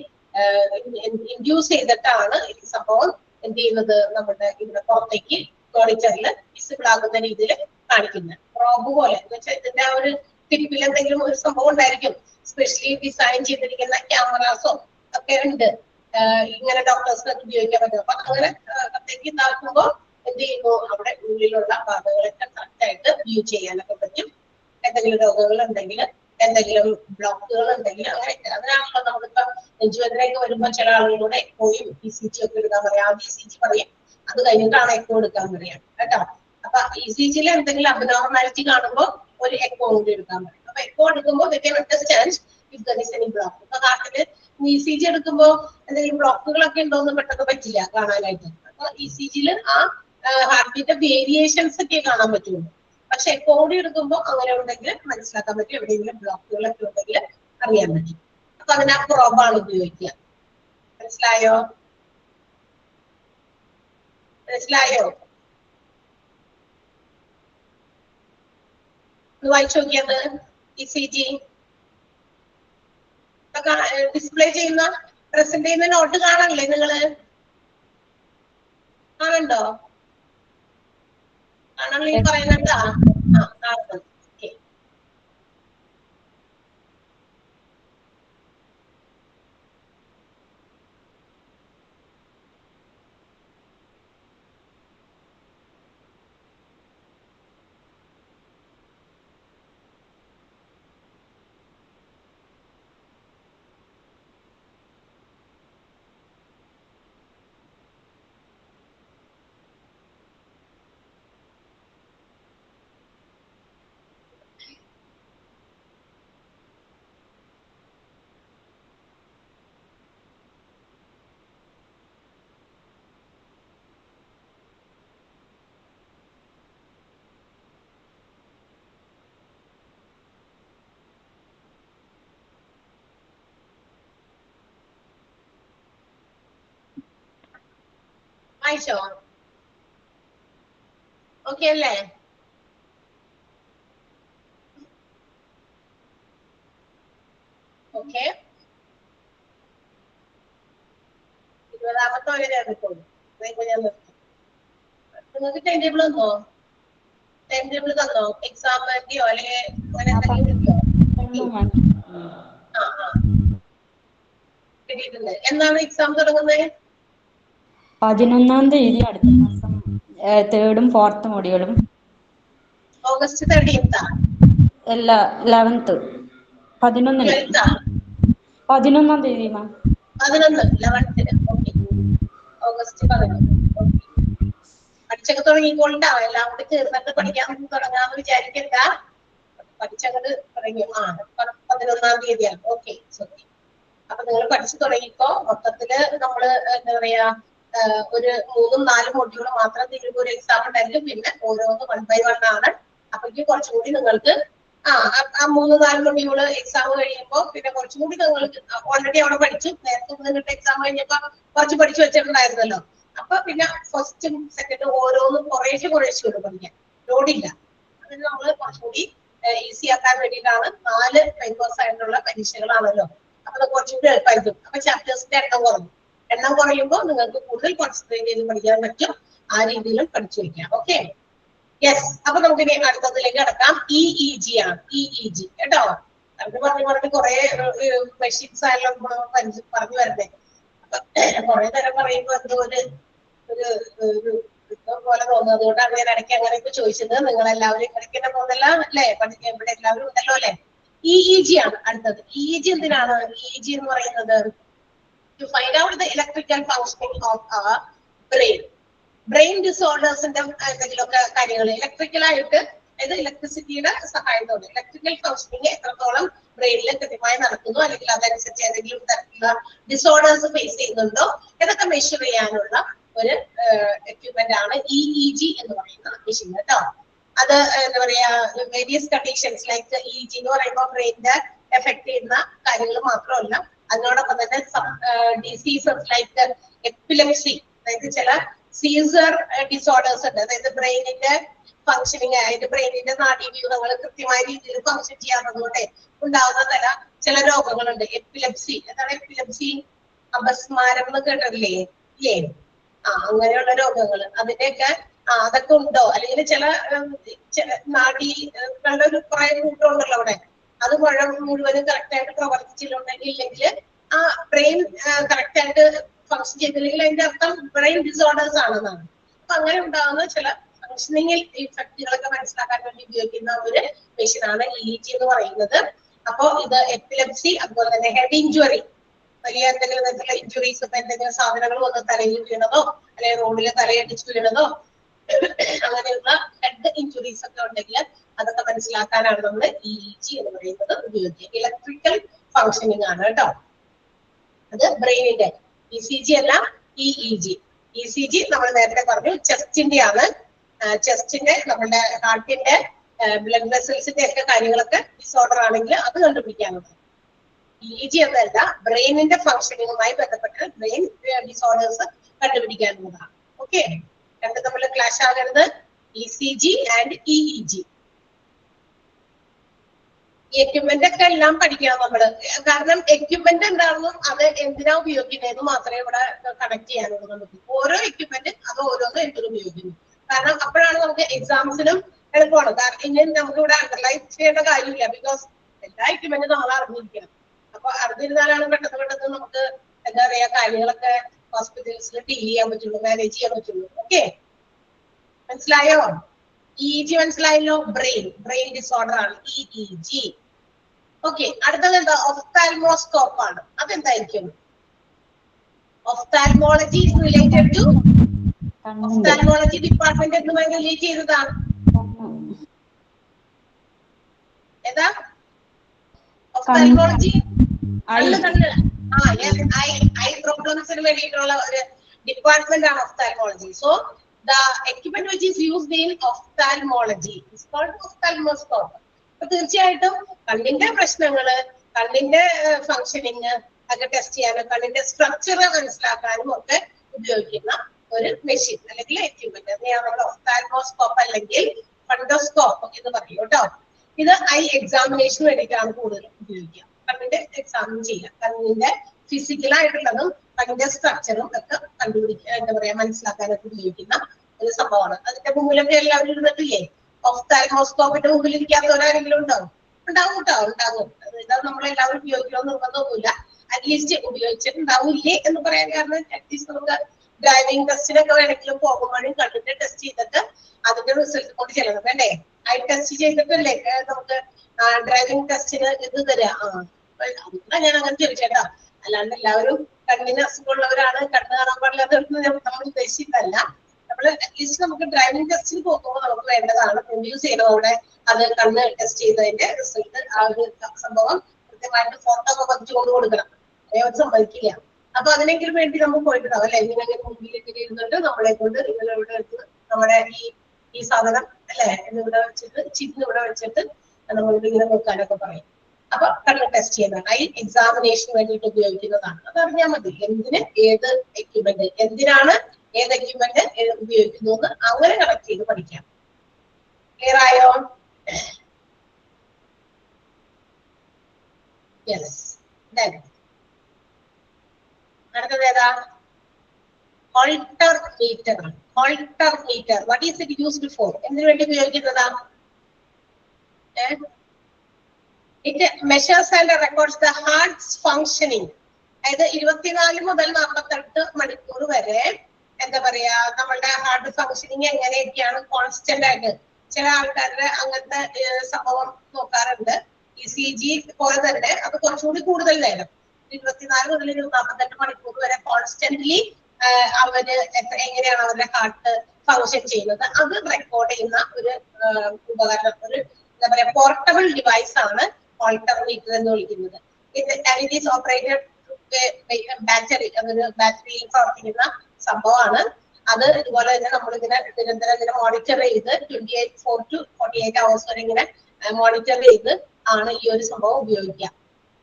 ഇൻഡ്യൂസ് ചെയ്തിട്ടാണ് ഈ സംഭവം എന്ത് ചെയ്യുന്നത്? നമ്മുടെ ഇവിടെ പുറത്തേക്ക് മോണിറ്ററിൽ വിസിബിൾ ആകുന്ന രീതിയിൽ കാണിക്കുന്നത്. പ്രോബ് പോലെ എന്ന് വെച്ചാൽ ഇതിന്റെ ആ ഒരു ടിപ്പിൽ എന്തെങ്കിലും ഒരു സംഭവം ഉണ്ടായിരിക്കും. സ്പെഷ്യലി ഡിസൈൻ ചെയ്തിരിക്കുന്ന ക്യാമറാസോ ഒക്കെ ഉണ്ട്, ഇങ്ങനെ ഡോക്ടേഴ്സിനൊക്കെ ഉപയോഗിക്കാൻ പറ്റും. അപ്പൊ അങ്ങനെ അകത്തേക്ക് ഇതാക്കുമ്പോൾ എന്ത് ചെയ്യുന്നു? അവിടെ ഉള്ളിലുള്ള ഭാഗങ്ങളൊക്കെ കറക്റ്റായിട്ട് വ്യൂ ചെയ്യാനൊക്കെ പറ്റും. എന്തെങ്കിലും രോഗങ്ങൾ ഉണ്ടെങ്കിൽ, എന്തെങ്കിലും ബ്ലോക്കുകൾ ഉണ്ടെങ്കിൽ, അങ്ങനെയൊക്കെ. അതിനാണല്ലോ നമ്മളിപ്പോ നെഞ്ചുവേദനയൊക്കെ വരുമ്പോൾ ചില ആളുകളോട് എക്കോയും ECG ഒക്കെ എടുക്കാൻ പറയാം. ആദ്യം ECG പറയും, അത് കഴിഞ്ഞിട്ടാണ് എക്കോ എടുക്കാൻ പറയാം കേട്ടോ. അപ്പൊ ECGയിൽ എന്തെങ്കിലും അബ്നോർമാലിറ്റി കാണുമ്പോൾ ഒരു എക്കോ കൂടി എടുക്കാൻ പറയും. അപ്പൊ എക്കോ എടുക്കുമ്പോൾ ബ്ലോക്ക്. അപ്പൊ ഹാർട്ടില് ECG എടുക്കുമ്പോൾ എന്തെങ്കിലും ബ്ലോക്കുകളൊക്കെ ഉണ്ടോന്ന് പെട്ടെന്ന് പറ്റില്ല കാണാനായിട്ട്. അപ്പൊ ECGയിൽ ആ ഹാർട്ടിന്റെ വേരിയേഷൻസ് ഒക്കെ കാണാൻ പറ്റുള്ളൂ. പക്ഷെ എക്കോ കൂടി എടുക്കുമ്പോൾ അങ്ങനെ ഉണ്ടെങ്കിൽ മനസ്സിലാക്കാൻ പറ്റും, എവിടെയെങ്കിലും ബ്ലോക്കുകളൊക്കെ ഉണ്ടെങ്കിൽ അറിയാൻ പറ്റും. അപ്പൊ അതിന് ആ പ്രോബാണ് ഉപയോഗിക്കുക. മനസ്സിലായോ? മനസ്സിലായോ? വായിച്ചു നോക്കിയത് ECG ഡിസ്പ്ലേ ചെയ്യുന്ന പ്രസന്റ് ചെയ്യുന്ന നോട്ട് കാണാനില്ലേ നിങ്ങള്? കാണണ്ടോ? കാണാൻ പറയുന്നുണ്ടാ? ആ കാണുന്നു. വായിച്ചോ? ഓക്കെ അല്ലേ? ഓക്കെ. 20ാമത്തെ വരെ എടുക്കുള്ളൂ. ഞാൻ നിർത്തി. നിങ്ങൾക്ക് ടൈം ടേബിൾ തന്നോ? ടൈം ടേബിൾ തന്നോ? എക്സാമിന്റെയോ അല്ലെങ്കിൽ അങ്ങനെ എന്തെങ്കിലും കിട്ടോ? കിട്ടിയിട്ടുണ്ട്. എന്നാണ് എക്സാം തുടങ്ങുന്നത്? 11-ാം തീയതി അടുത്ത മാസം 3rd-ഉം 4th മൊഡ്യൂളും. ഓഗസ്റ്റ് 13th അല്ല 11th 11-ന് 11-ാം തീയതി മാം. 11 ഓക്കെ. ഓഗസ്റ്റ് 11 പഠിച്ചൊക്കെ തുടങ്ങിക്കൊണ്ടാ എല്ലാം കൂടി ചേർന്നിട്ട് പഠിക്കാൻ തുടങ്ങാന്ന് വിചാരിക്കണ്ട. പഠിച്ചങ്ങോട്ട് തുടങ്ങി. 11-ാം തീയതിയാണ്. ഓക്കെ. അപ്പൊ നിങ്ങൾ പഠിച്ചു തുടങ്ങിക്കോ. മൊത്തത്തില് നമ്മള് എന്താ പറയാ ഒരു 3-4 മൊഡ്യൂള് മാത്രം തീരുമ്പോ ഒരു എക്സാം ഉണ്ടായിരിക്കും. പിന്നെ ഓരോന്ന് 1 by 1 ആണ്. അപ്പൊ കുറച്ചും കൂടി നിങ്ങൾക്ക് ആ 3-4 മൊഡ്യൂള് എക്സാം കഴിയുമ്പോ പിന്നെ കുറച്ചും കൂടി നിങ്ങൾക്ക് ഓൾറെഡി അവിടെ പഠിച്ചു. നേരത്തെ നിങ്ങൾക്ക് എക്സാം കഴിഞ്ഞപ്പോ കുറച്ച് പഠിച്ചു വെച്ചിട്ടുണ്ടായിരുന്നല്ലോ. അപ്പൊ പിന്നെ ഫസ്റ്റും സെക്കൻഡും ഓരോന്നും കുറേശ്ശെ പഠിക്കാൻ ലോഡില്ല. അതിന് നമ്മൾ കുറച്ചുകൂടി ഈസി ആക്കാൻ വേണ്ടിയിട്ടാണ് 4 പേപ്പേഴ്സ് ആയിട്ടുള്ള പരീക്ഷകളാണല്ലോ. അപ്പൊ അത് കുറച്ചുകൂടി എളുപ്പമായിരിക്കും. അപ്പൊ ചാപ്റ്റേഴ്സിന്റെ എണ്ണം കുറയുമ്പോൾ നിങ്ങൾക്ക് കൂടുതൽ കോൺസെൻട്രേറ്റ് ചെയ്ത് പഠിക്കാൻ പറ്റും. ആ രീതിയിലും പഠിച്ചു വയ്ക്കാം. ഓക്കെ. യെസ്. അപ്പൊ നമുക്ക് ഇനി അടുത്തതിലേക്ക് കടക്കാം. EEG ആണ്. EEG കേട്ടോ. അവര് പറഞ്ഞ് കുറെ മെഷീൻസ് ആയാലും പറഞ്ഞു വരണ്ടേ. അപ്പൊ കുറെ നേരം പറയുമ്പോ എന്തോ ഒരു പോലെ തോന്നുന്നു. അതുകൊണ്ടാണ് ഞാൻ ഇടയ്ക്ക് അങ്ങനെയൊക്കെ ചോദിച്ചത്. നിങ്ങൾ എല്ലാവരും ഇടയ്ക്കിടെ പോകുന്നല്ല അല്ലേ? പഠിക്കാൻ ഇവിടെ എല്ലാവരും ഉണ്ടല്ലോ അല്ലെ? EEG ആണ് അടുത്തത്. EEG എന്തിനാണ്? EEG എന്ന് പറയുന്നത് to find out the electrical functioning of our brain. Brain ഡിസോർഡേഴ്സിന്റെ എന്തെങ്കിലുമൊക്കെ കാര്യങ്ങൾ ഇലക്ട്രിക്കലായിട്ട്, അതായത് ഇലക്ട്രിസിറ്റിയുടെ സഹായത്തോടെ ഇലക്ട്രിക്കൽ ഫങ്ഷനിങ് എത്രത്തോളം ബ്രെയിനിൽ കൃത്യമായി നടക്കുന്നു, അല്ലെങ്കിൽ അതനുസരിച്ച് ഏതെങ്കിലും തരത്തിലുള്ള ഡിസോർഡേഴ്സ് ഫേസ് ചെയ്യുന്നുണ്ടോ ഇതൊക്കെ മെഷർ ചെയ്യാനുള്ള ഒരു എക്യുപ്മെന്റ് ആണ് EEG എന്ന് പറയുന്ന മെഷീൻ കേട്ടോ. അത് എന്താ പറയാ വേരിയസ് കണ്ടീഷൻസ് ലൈക്ക് EEG എന്ന് പറയുമ്പോൾ ബ്രെയിനിന്റെ എഫക്ട് ചെയ്യുന്ന കാര്യങ്ങൾ മാത്രമല്ല, അതിനോടൊപ്പം തന്നെ ഡിസീസസ് ലൈക്ക് എപ്പിലെപ്സി, അതായത് ചില സീസർ ഡിസോർഡേഴ്സ് ഉണ്ട്. അതായത് ബ്രെയിനിന്റെ ഫങ്ഷനിങ്, അതിന്റെ ബ്രെയിനിന്റെ നാഡീവ്യൂഹങ്ങൾ കൃത്യമായ രീതിയിൽ ഫങ്ഷൻ ചെയ്യാത്തതുകൊണ്ട് ഉണ്ടാവുന്ന ചില രോഗങ്ങളുണ്ട്. എപ്പിലെപ്സി, എന്താണ് എപ്പിലെപ്സി? അപസ്മാരം എന്ന് കേട്ടില്ലേ? ഇല്ലേ? അങ്ങനെയുള്ള രോഗങ്ങൾ, അതിന്റെയൊക്കെ അതൊക്കെ ഉണ്ടോ, അല്ലെങ്കിൽ ചില നാഡീകളുടെ ഒരു കുറെ കൂട്ടമുണ്ടല്ലോ അവിടെ, അത് മുഴുവനും കറക്റ്റ് ആയിട്ട് പ്രവർത്തിച്ചിട്ടുണ്ടെങ്കിൽ ഇല്ലെങ്കിൽ ആ ബ്രെയിൻ കറക്റ്റ് ആയിട്ട് ഫങ്ഷൻ ചെയ്തില്ലെങ്കിൽ അതിന്റെ അർത്ഥം ബ്രെയിൻ ഡിസോർഡേഴ്സ് ആണെന്നാണ്. അപ്പൊ അങ്ങനെ ഉണ്ടാകുന്ന ചില ഫങ്ഷനിങ്ങിൽ ഇഫക്റ്റുകളൊക്കെ മനസ്സിലാക്കാൻ വേണ്ടി ഉപയോഗിക്കുന്ന ഒരു മെഷീനാണ് EEG എന്ന് പറയുന്നത്. അപ്പോ ഇത് എപ്പിലെപ്സി, അതുപോലെ തന്നെ ഹെഡ് ഇഞ്ചുറി, വലിയ എന്തെങ്കിലും തരത്തിലുള്ള ഇഞ്ചുറീസ്, ഇപ്പൊ എന്തെങ്കിലും സാധനങ്ങൾ വന്ന് തലയിൽ വീണതോ അല്ലെങ്കിൽ റോഡിൽ തലയടിച്ച് വീണതോ അങ്ങനെയുള്ള ഹെഡ് ഇഞ്ചുറീസ് ഒക്കെ ഉണ്ടെങ്കിൽ അതൊക്കെ മനസ്സിലാക്കാനാണ് നമ്മൾ EEG എന്ന് പറയുന്നത് ഉപയോഗിക്കുക. ഇലക്ട്രിക്കൽ ഫങ്ഷനിങ് ആണ് കേട്ടോ. അത് ബ്രെയിനിന്റെ ECG അല്ല, EEG. ECG നമ്മൾ നേരത്തെ പറഞ്ഞു ചെസ്റ്റിന്റെ ആണ്. ചെസ്റ്റിന്റെ നമ്മുടെ ഹാർട്ടിന്റെ ബ്ലഡ് വെസൽസിന്റെ ഒക്കെ കാര്യങ്ങളൊക്കെ ഡിസോർഡർ ആണെങ്കിൽ അത് കണ്ടുപിടിക്കാനുള്ളത്. EEG എന്നല്ല, ബ്രെയിനിന്റെ ഫംഗ്ഷനിങ്ങുമായി ബന്ധപ്പെട്ട് ബ്രെയിൻ ഡിസോർഡേഴ്സ് കണ്ടുപിടിക്കാനുള്ളതാണ്. ഓക്കെ, രണ്ട് തമ്മിൽ ക്ലാഷ് ആകരുത്. ECG and EEG. എക്യുപ്മെന്റ് ഒക്കെ എല്ലാം പഠിക്കണം നമ്മള്. കാരണം എക്യുപ്മെന്റ് എന്താണെന്നും അത് എന്തിനാ ഉപയോഗിക്കുന്നതെന്ന് മാത്രമേ ഇവിടെ കണക്ട് ചെയ്യാനുള്ളൂ നമുക്ക്. ഓരോ എക്യുപ്മെന്റ് അത് ഓരോന്നും എന്തിനും ഉപയോഗിക്കുന്നു. കാരണം അപ്പോഴാണ് നമുക്ക് എക്സാംസിനും എളുപ്പമാണ്. കാരണം ഇനി നമുക്ക് ഇവിടെ അണ്ടർലൈൻ ചെയ്യേണ്ട കാര്യമില്ല. ബിക്കോസ് എല്ലാ എക്യുപ്മെന്റും നമ്മൾ അറിഞ്ഞിരിക്കണം. അപ്പൊ അറിഞ്ഞിരുന്നാലാണ് പെട്ടെന്ന് പെട്ടെന്ന് നമുക്ക് എന്താ പറയാ കാര്യങ്ങളൊക്കെ ഹോസ്പിറ്റൽസിൽ ഡീൽ ചെയ്യാൻ പറ്റുള്ളൂ, മാനേജ് ചെയ്യാൻ പറ്റുള്ളൂ. ഓക്കെ, മനസ്സിലായോ? EEG മനസ്സിലായല്ലോ. ബ്രെയിൻ ഡിസോർഡർ ആണ് EEG. ഓക്കെ, അടുത്തത് എന്താ? ഒഫ്താൽമോസ്കോപ്പ് ആണ്. അതെന്തായിരിക്കും? Ophthalmology is related to ophthalmology department എന്തുമായി റിലേറ്റ് ചെയ്തതാണ്? ഏതാ? ഒഫ്താൽമോളജി കണ്ണ്. ഐ പ്രോബ്ലംസിന് വേണ്ടിയിട്ടുള്ള ഒരു ഡിപ്പാർട്ട്മെന്റ് ആണ് ophthalmology. So the equipment which is used in ophthalmology is called ophthalmoscope. അപ്പൊ തീർച്ചയായിട്ടും കണ്ണിന്റെ പ്രശ്നങ്ങള്, കണ്ണിന്റെ ഫങ്ഷനിങ് ഒക്കെ ടെസ്റ്റ് ചെയ്യാനും കണ്ണിന്റെ സ്ട്രക്ചർ മനസ്സിലാക്കാനും ഒക്കെ ഉപയോഗിക്കുന്ന ഒരു മെഷീൻ അല്ലെങ്കിൽ എക്യുപ്മെന്റ് അതിനെയാണ് നമ്മൾ ഒഫ്താൽമോസ്കോപ്പ് അല്ലെങ്കിൽ ഫണ്ടോസ്കോപ്പ് എന്ന് പറയും കേട്ടോ. ഇത് ഐ എക്സാമിനേഷന് വേണ്ടിയിട്ടാണ് കൂടുതൽ ഉപയോഗിക്കുക. കണ്ണിന്റെ എക്സാമിൻ ചെയ്യുക, കണ്ണിന്റെ ഫിസിക്കലായിട്ടുള്ളതും കണ്ണിന്റെ സ്ട്രക്ചറും ഒക്കെ കണ്ടുപിടിക്കുക, എന്താ പറയാ, മനസ്സിലാക്കാനൊക്കെ ഉപയോഗിക്കുന്ന ഒരു സംഭവമാണ്. അതിന്റെ മുമ്പിലൊക്കെ എല്ലാവരും ഇരുന്നിട്ടില്ലേ? ഒഫ്താൽമോസ്കോപ്പിന്റെ മുമ്പിൽ ഇരിക്കാത്തവരാരെങ്കിലും ഉണ്ടാവും? ഉണ്ടാവും കേട്ടോ, ഉണ്ടാവും. ഇത് നമ്മളെല്ലാവരും ഉപയോഗിക്കണമെന്ന് നിർബന്ധമൊന്നുമില്ല. അറ്റ്ലീസ്റ്റ് ഉപയോഗിച്ചിട്ടുണ്ടാവില്ലേ എന്ന് പറയാൻ കാരണം അറ്റ്ലീസ്റ്റ് നമുക്ക് ഡ്രൈവിംഗ് ടെസ്റ്റിനൊക്കെ വേണമെങ്കിലും പോകുമ്പോഴും കണ്ണിന്റെ ടെസ്റ്റ് ചെയ്തിട്ട് അതിന്റെ റിസൾട്ട് കൊണ്ട് ചെല്ലണം വേണ്ടേ? ഐ ടെസ്റ്റ് ചെയ്തിട്ടല്ലേ നമുക്ക് ഡ്രൈവിംഗ് ടെസ്റ്റിന് ഇത് തരാ. അതുകൊണ്ടാണ് ഞാൻ അങ്ങനെ ചോദിച്ചേട്ടാ. അല്ലാണ്ട് എല്ലാവരും കണ്ണിന് അസുഖമുള്ളവരാണ്, കണ്ണ് കാണാൻ പാടില്ലാത്തവർക്ക് നമ്മൾ ഉദ്ദേശിച്ചിട്ടല്ല. നമ്മൾ അറ്റ്ലീസ്റ്റ് നമുക്ക് ഡ്രൈവിംഗ് ടെസ്റ്റിന് പോകുമ്പോൾ നമുക്ക് വേണ്ടതാണ് പ്രൊഡ്യൂസ് ചെയ്യണതോടെ അത് കണ്ണ് ടെസ്റ്റ് ചെയ്തതിന്റെ റിസൾട്ട് ആ ഒരു സംഭവം കൃത്യമായിട്ട് ഫോട്ടോ ഒക്കെ പതിച്ചുകൊണ്ട് കൊടുക്കണം. അതേപോലെ സമ്മതിക്കില്ല. അപ്പൊ അതിനെങ്കിലും വേണ്ടി നമ്മൾ പോയിട്ടുണ്ടാവും അല്ലെ? ഇങ്ങനെ മുമ്പിലേക്ക് ഇരുന്നിട്ട് നമ്മളെ കൊണ്ട് ഇവിടെ എടുത്ത് നമ്മുടെ ഈ സാധനം അല്ലെ എന്നിവിടെ വെച്ചിട്ട് ചിന്ന് ഇവിടെ വെച്ചിട്ട് നമ്മളിവിടെ ഇങ്ങനെ നോക്കാനൊക്കെ പറയും. അപ്പൊ കണ്ണ് ടെസ്റ്റ് ചെയ്യുന്നതാണ് ഐ എക്സാമിനേഷന് വേണ്ടിയിട്ട് ഉപയോഗിക്കുന്നതാണ്. അതറിഞ്ഞാൽ മതി എന്തിന് ഏത് എക്യുപ്മെന്റ്, എന്തിനാണ് ഏത് എക്യുപ്മെന്റ് ഉപയോഗിക്കുന്നു എന്ന് അങ്ങനെ കണക്ട് ചെയ്ത് പഠിക്കാം. ക്ലിയർ ആയോ? യെസ്. അടുത്തത് ഏതാ? Holter meter. Holter meter what is it used for? എന്തിനു വേണ്ടി ഉപയോഗിക്കുന്നതാ? It measures and records the heart's functioning. അതായത് 24 മുതൽ 48 മണിക്കൂർ വരെ എന്താ പറയാ നമ്മളുടെ ഹാർട്ട് ഫങ്ഷനിങ് എങ്ങനെയൊക്കെയാണ് കോൺസ്റ്റന്റ് ആയിട്ട്. ചില ആൾക്കാരുടെ അങ്ങനത്തെ സംഭവം നോക്കാറുണ്ട്. ECG പോലെ തന്നെ അത് കുറച്ചുകൂടി കൂടുതൽ നേരം 24 മുതൽ 48 മണിക്കൂർ വരെ കോൺസ്റ്റന്റ്ലി അവര് എങ്ങനെയാണ് അവരുടെ ഹാർട്ട് ഫങ്ഷൻ ചെയ്യുന്നത് അത് റെക്കോർഡ് ചെയ്യുന്ന ഒരു ഉപകരണം, ഒരു എന്താ പറയാ പോർട്ടബിൾ ഡിവൈസ് ആണ് ഹോൾട്ടർ മീറ്റർ എന്ന് വിളിക്കുന്നത്. ഇറ്റ് ഈസ് ഓപ്പറേറ്റഡ് ബാറ്ററി, അതൊരു ബാറ്ററിയിൽ പ്രവർത്തിക്കുന്ന സംഭവമാണ്. അത് ഇതുപോലെ തന്നെ നമ്മളിങ്ങനെ നിരന്തരം ഇങ്ങനെ മോണിറ്റർ ചെയ്ത് 4 to 48 hours വരെ ഇങ്ങനെ മോണിറ്റർ ചെയ്ത് ആണ് ഈ ഒരു സംഭവം ഉപയോഗിക്കുക.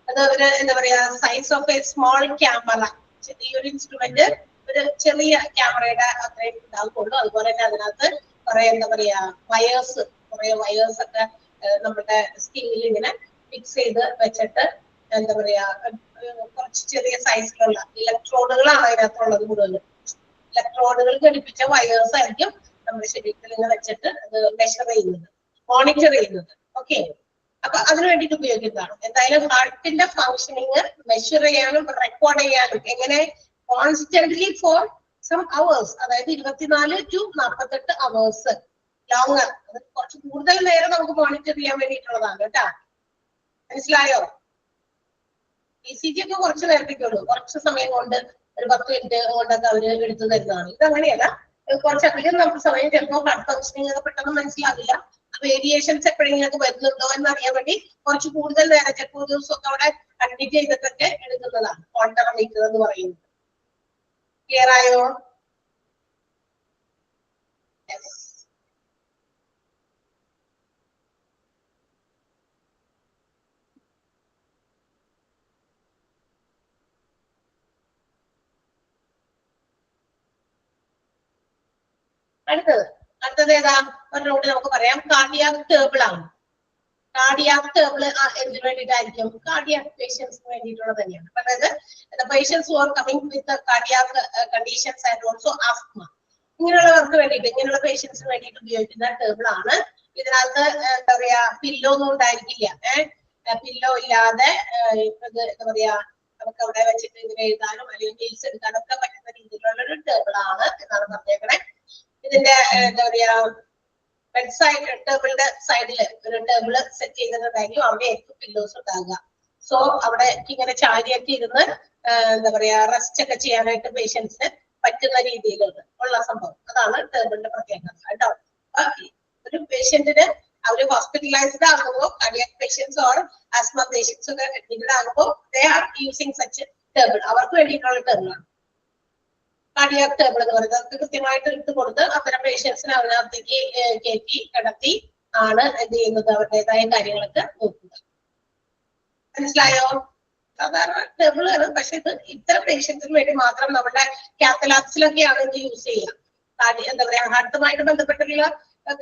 അത് ഒരു എന്താ പറയാ size of A small camera. ഈ ഒരു ഇൻസ്ട്രുമെന്റ് ഒരു ചെറിയ ക്യാമറയുടെ അത്രയും ഉണ്ടാകുള്ളൂ. അതുപോലെ തന്നെ അതിനകത്ത് കുറെ എന്താ പറയാ കുറെ വയേഴ്സ് ഒക്കെ നമ്മുടെ സ്കിന്നിൽ ഇങ്ങനെ ഫിക്സ് ചെയ്ത് വെച്ചിട്ട് എന്താ പറയാ കുറച്ച് ചെറിയ സൈസിലുള്ള ഇലക്ട്രോണുകളാണ് അതിനകത്തുള്ളത്. കൂടുതൽ ഇലക്ട്രോണുകൾ ഘടിപ്പിച്ച വയേഴ്സ് ആയിരിക്കും നമ്മുടെ ശരീരത്തിൽ ഇങ്ങനെ വെച്ചിട്ട് അത് മെഷർ ചെയ്യുന്നത്, മോണിറ്റർ ചെയ്യുന്നത്. ഓക്കെ, അപ്പൊ അതിനു വേണ്ടിയിട്ട് ഉപയോഗിക്കുന്നതാണ്. എന്തായാലും ഹാർട്ടിന്റെ ഫങ്ഷനിങ് മെഷർ ചെയ്യാനും റെക്കോർഡ് ചെയ്യാനും എങ്ങനെ കോൺസ്റ്റന്റ്ലി ഫോർ സം അവേഴ്സ്, അതായത് 24 to 48 അവേഴ്സ് ലോങ്ങർ, അത് കുറച്ച് കൂടുതൽ നേരം നമുക്ക് മോണിറ്റർ ചെയ്യാൻ വേണ്ടിയിട്ടുള്ളതാണ് കേട്ടാ. മനസ്സിലായോ? ECG ഒക്കെ കുറച്ച് നേരത്തേക്കുള്ളൂ, കുറച്ച് സമയം കൊണ്ട് ഒരു 10 മിനിറ്റ് കൊണ്ടൊക്കെ അവര് എടുത്തു തരുന്നതാണ്. ഇതങ്ങനെയല്ല, കുറച്ചധികം നമുക്ക് സമയം ചിലപ്പോൾ ഹാർട്ട് ഫങ്ഷനിങ് ഒക്കെ പെട്ടെന്ന് മനസ്സിലാവില്ല. വേരിയേഷൻസ് എപ്പോഴെങ്കിലും വരുന്നുണ്ടോ എന്നറിയാൻ വേണ്ടി കുറച്ച് കൂടുതൽ നേരം ചിലപ്പോൾ ഒരു ദിവസമൊക്കെ അവിടെ അഡ്മിറ്റ് ചെയ്തിട്ടൊക്കെ എടുക്കുന്നതാണ് ഹോൾട്ടർ മീറ്റർ എന്ന് പറയുന്നത്. ക്ലിയർ ആയോ? അടുത്തത് ഏതാ ഒന്നുകൂടി നമുക്ക് പറയാം. കാർഡിയാക് ടേബിൾ ആണ്. കാർഡിയാക് ടേബിൾ എന്തിനു വേണ്ടിയിട്ടായിരിക്കും? കാർഡിയാക് പേഷ്യൻസിന് വേണ്ടിയിട്ടുള്ളത് തന്നെയാണ്. അതായത് patients who are coming with cardiac conditions and also asthma, ഇങ്ങനെയുള്ളവർക്ക് വേണ്ടിയിട്ട്, ഇങ്ങനെയുള്ള പേഷ്യൻസിന് വേണ്ടിയിട്ട് ഉപയോഗിക്കുന്ന ടേബിൾ ആണ്. ഇതിനകത്ത് എന്താ പറയാ പില്ലോ ഒന്നും ഉണ്ടായിരിക്കില്ല. പില്ലോ ഇല്ലാതെ എന്താ പറയാ നമുക്ക് അവിടെ വെച്ചിട്ട് ഇങ്ങനെ എഴുതാനും അല്ലെങ്കിൽ മെയിൽസ് എടുക്കാനും ഒക്കെ പറ്റുന്ന രീതിയിലുള്ള ഒരു ടേബിൾ ആണ് എന്നാണ് പറഞ്ഞേക്കണേ. ഇതിന്റെ എന്താ പറയാ ബെഡ് സൈഡ് ടേബിളിന്റെ സൈഡിൽ ഒരു ടേബിൾ സെറ്റ് ചെയ്തിട്ടുണ്ടെങ്കിലും അവിടെ ആയിരിക്കും പില്ലോസ് ഉണ്ടാകുക. സോ അവിടെ ഇങ്ങനെ ചാരിയൊക്കെ ഇരുന്ന് എന്താ പറയാ റെസ്റ്റ് ഒക്കെ ചെയ്യാനായിട്ട് പേഷ്യൻസിന് പറ്റുന്ന രീതിയിലുള്ള സംഭവം. അതാണ് ടേബിളിന്റെ പ്രത്യേകത കേട്ടോ. ഒരു പേഷ്യന്റിന് അവര് ഹോസ്പിറ്റലൈസ്ഡ് ആകുമ്പോൾ cardiac patients or asthma patients ഒക്കെ അഡ്മിറ്റഡ് ആകുമ്പോൾ they are using such table. അവർക്ക് വേണ്ടിയിട്ടുള്ള ടേബിളാണ് കാർഡിയാക് ടേബിൾ എന്ന് പറയുന്നത്. അവർക്ക് കൃത്യമായിട്ട് ഇട്ട് കൊടുത്ത് അത്തരം പേഷ്യൻസിനെ അതിനകത്തേക്ക് കയറ്റി കിടത്തി ആണ് എന്ത് ചെയ്യുന്നത്, അവരുടേതായ കാര്യങ്ങളൊക്കെ നോക്കുക. മനസ്സിലായോ? സാധാരണ ടേബിളാണ്, പക്ഷെ ഇത് ഇത്തരം പേഷ്യൻസിന് വേണ്ടി മാത്രം നമ്മുടെ കാത്തലാബ്സിലൊക്കെയാണ് ഇത് യൂസ് ചെയ്യുക. എന്താ പറയാ ഹാർട്ടുമായിട്ട് ബന്ധപ്പെട്ടുള്ള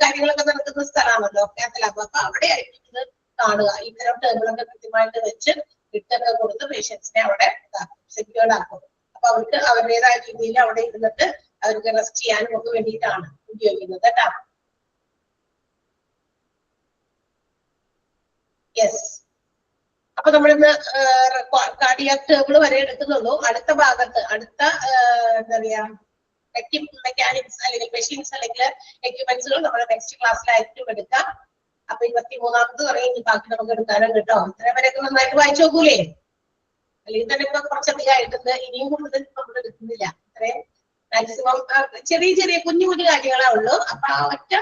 കാര്യങ്ങളൊക്കെ നടക്കുന്ന സ്ഥലമാണല്ലോ കാത്തലാബ്. അപ്പൊ അവിടെ ആയിരിക്കും ഇത് കാണുക. ഇത്തരം ടേബിളൊക്കെ കൃത്യമായിട്ട് വെച്ച് ഇട്ടൊക്കെ കൊടുത്ത് പേഷ്യൻസിനെ അവിടെ സെക്യൂർഡ് ആക്കും. അപ്പൊ അവർക്ക് അവരുടേതായ രീതിയിൽ അവിടെ ഇരുന്നിട്ട് അവർക്ക് റെസ്റ്റ് ചെയ്യാനും ഒക്കെ വേണ്ടിയിട്ടാണ് ഉപയോഗിക്കുന്നത് കേട്ടോ. യെസ്, അപ്പൊ നമ്മളിന്ന് കാർഡിയാക് ടേബിൾ വരെ എടുക്കുന്നുള്ളൂ. അടുത്ത ഭാഗത്ത് അടുത്ത എന്താ പറയാ മെക്കാനിക്സ് അല്ലെങ്കിൽ മെഷീൻസ് അല്ലെങ്കിൽ എക്യുപ്മെന്റ്സുകൾ നമ്മൾ നെക്സ്റ്റ് ക്ലാസ്സിലായിരിക്കും എടുക്കാം. അപ്പൊ 23ാമത് തുടങ്ങി ബാക്കി നമുക്ക് എടുക്കാനും കേട്ടോ. ഇത്രയും വരെയൊക്കെ നന്നായിട്ട് വായിച്ചു നോക്കൂലേ? അല്ലെങ്കിൽ തന്നെ ഇപ്പൊ കുറച്ചധികം ആയിട്ടുണ്ട്. ഇനിയും കൂടുതൽ നമ്മൾ എടുക്കുന്നില്ല. ഇത്രയും മാക്സിമം ചെറിയ ചെറിയ കുഞ്ഞു കുഞ്ഞു കാര്യങ്ങളേ ഉള്ളൂ. അപ്പൊ ആ ഒറ്റ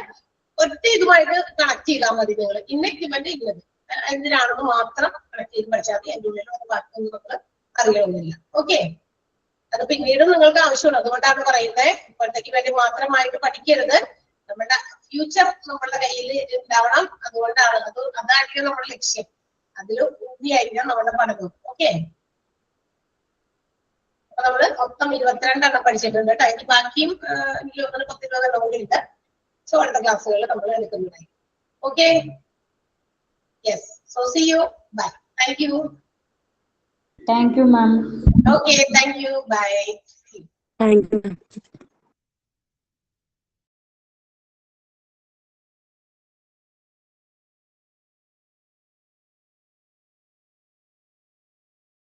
ഇതുമായിട്ട് കണക്ട് ചെയ്താൽ മതി. നിങ്ങൾ ഇന്ന എക്യുപ്മെന്റ് ഇന്നത് എന്തിനാണെന്ന് മാത്രം കണക്ട് ചെയ്ത് പഠിച്ചാൽ മതി. അതിൻ്റെ ഉള്ളിൽ ബാക്കിയൊന്നും നമ്മൾ അറിയണമെന്നില്ല. ഓക്കെ, അത് പിന്നീട് നിങ്ങൾക്ക് ആവശ്യമുള്ളൂ. അതുകൊണ്ടാണ് പറയുന്നത് ഇപ്പോഴത്തേക്ക് വേണ്ടി മാത്രമായിട്ട് പഠിക്കരുത്. നമ്മുടെ ഫ്യൂച്ചർ നമ്മളുടെ കയ്യിൽ ഉണ്ടാവണം. അതുകൊണ്ടാണ് അതായിരിക്കും നമ്മുടെ ലക്ഷ്യം. അതിൽ ഊന്നിയായിരിക്കണം നമ്മുടെ പഠനം. ഓക്കെ, അപ്പൊ നമ്മള് മൊത്തം 22 പഠിച്ചിട്ടുണ്ട് കേട്ടോ. ഇനി ബാക്കിയും 10-20 ഉണ്ട്. സോ അടുത്ത ക്ലാസ്സുകളിൽ നമ്മൾ എടുക്കുന്നുണ്ടായി. Okay, yes. So see you. Bye. Thank you. Thank you, ma'am. Okay, thank you. Bye. Thank you.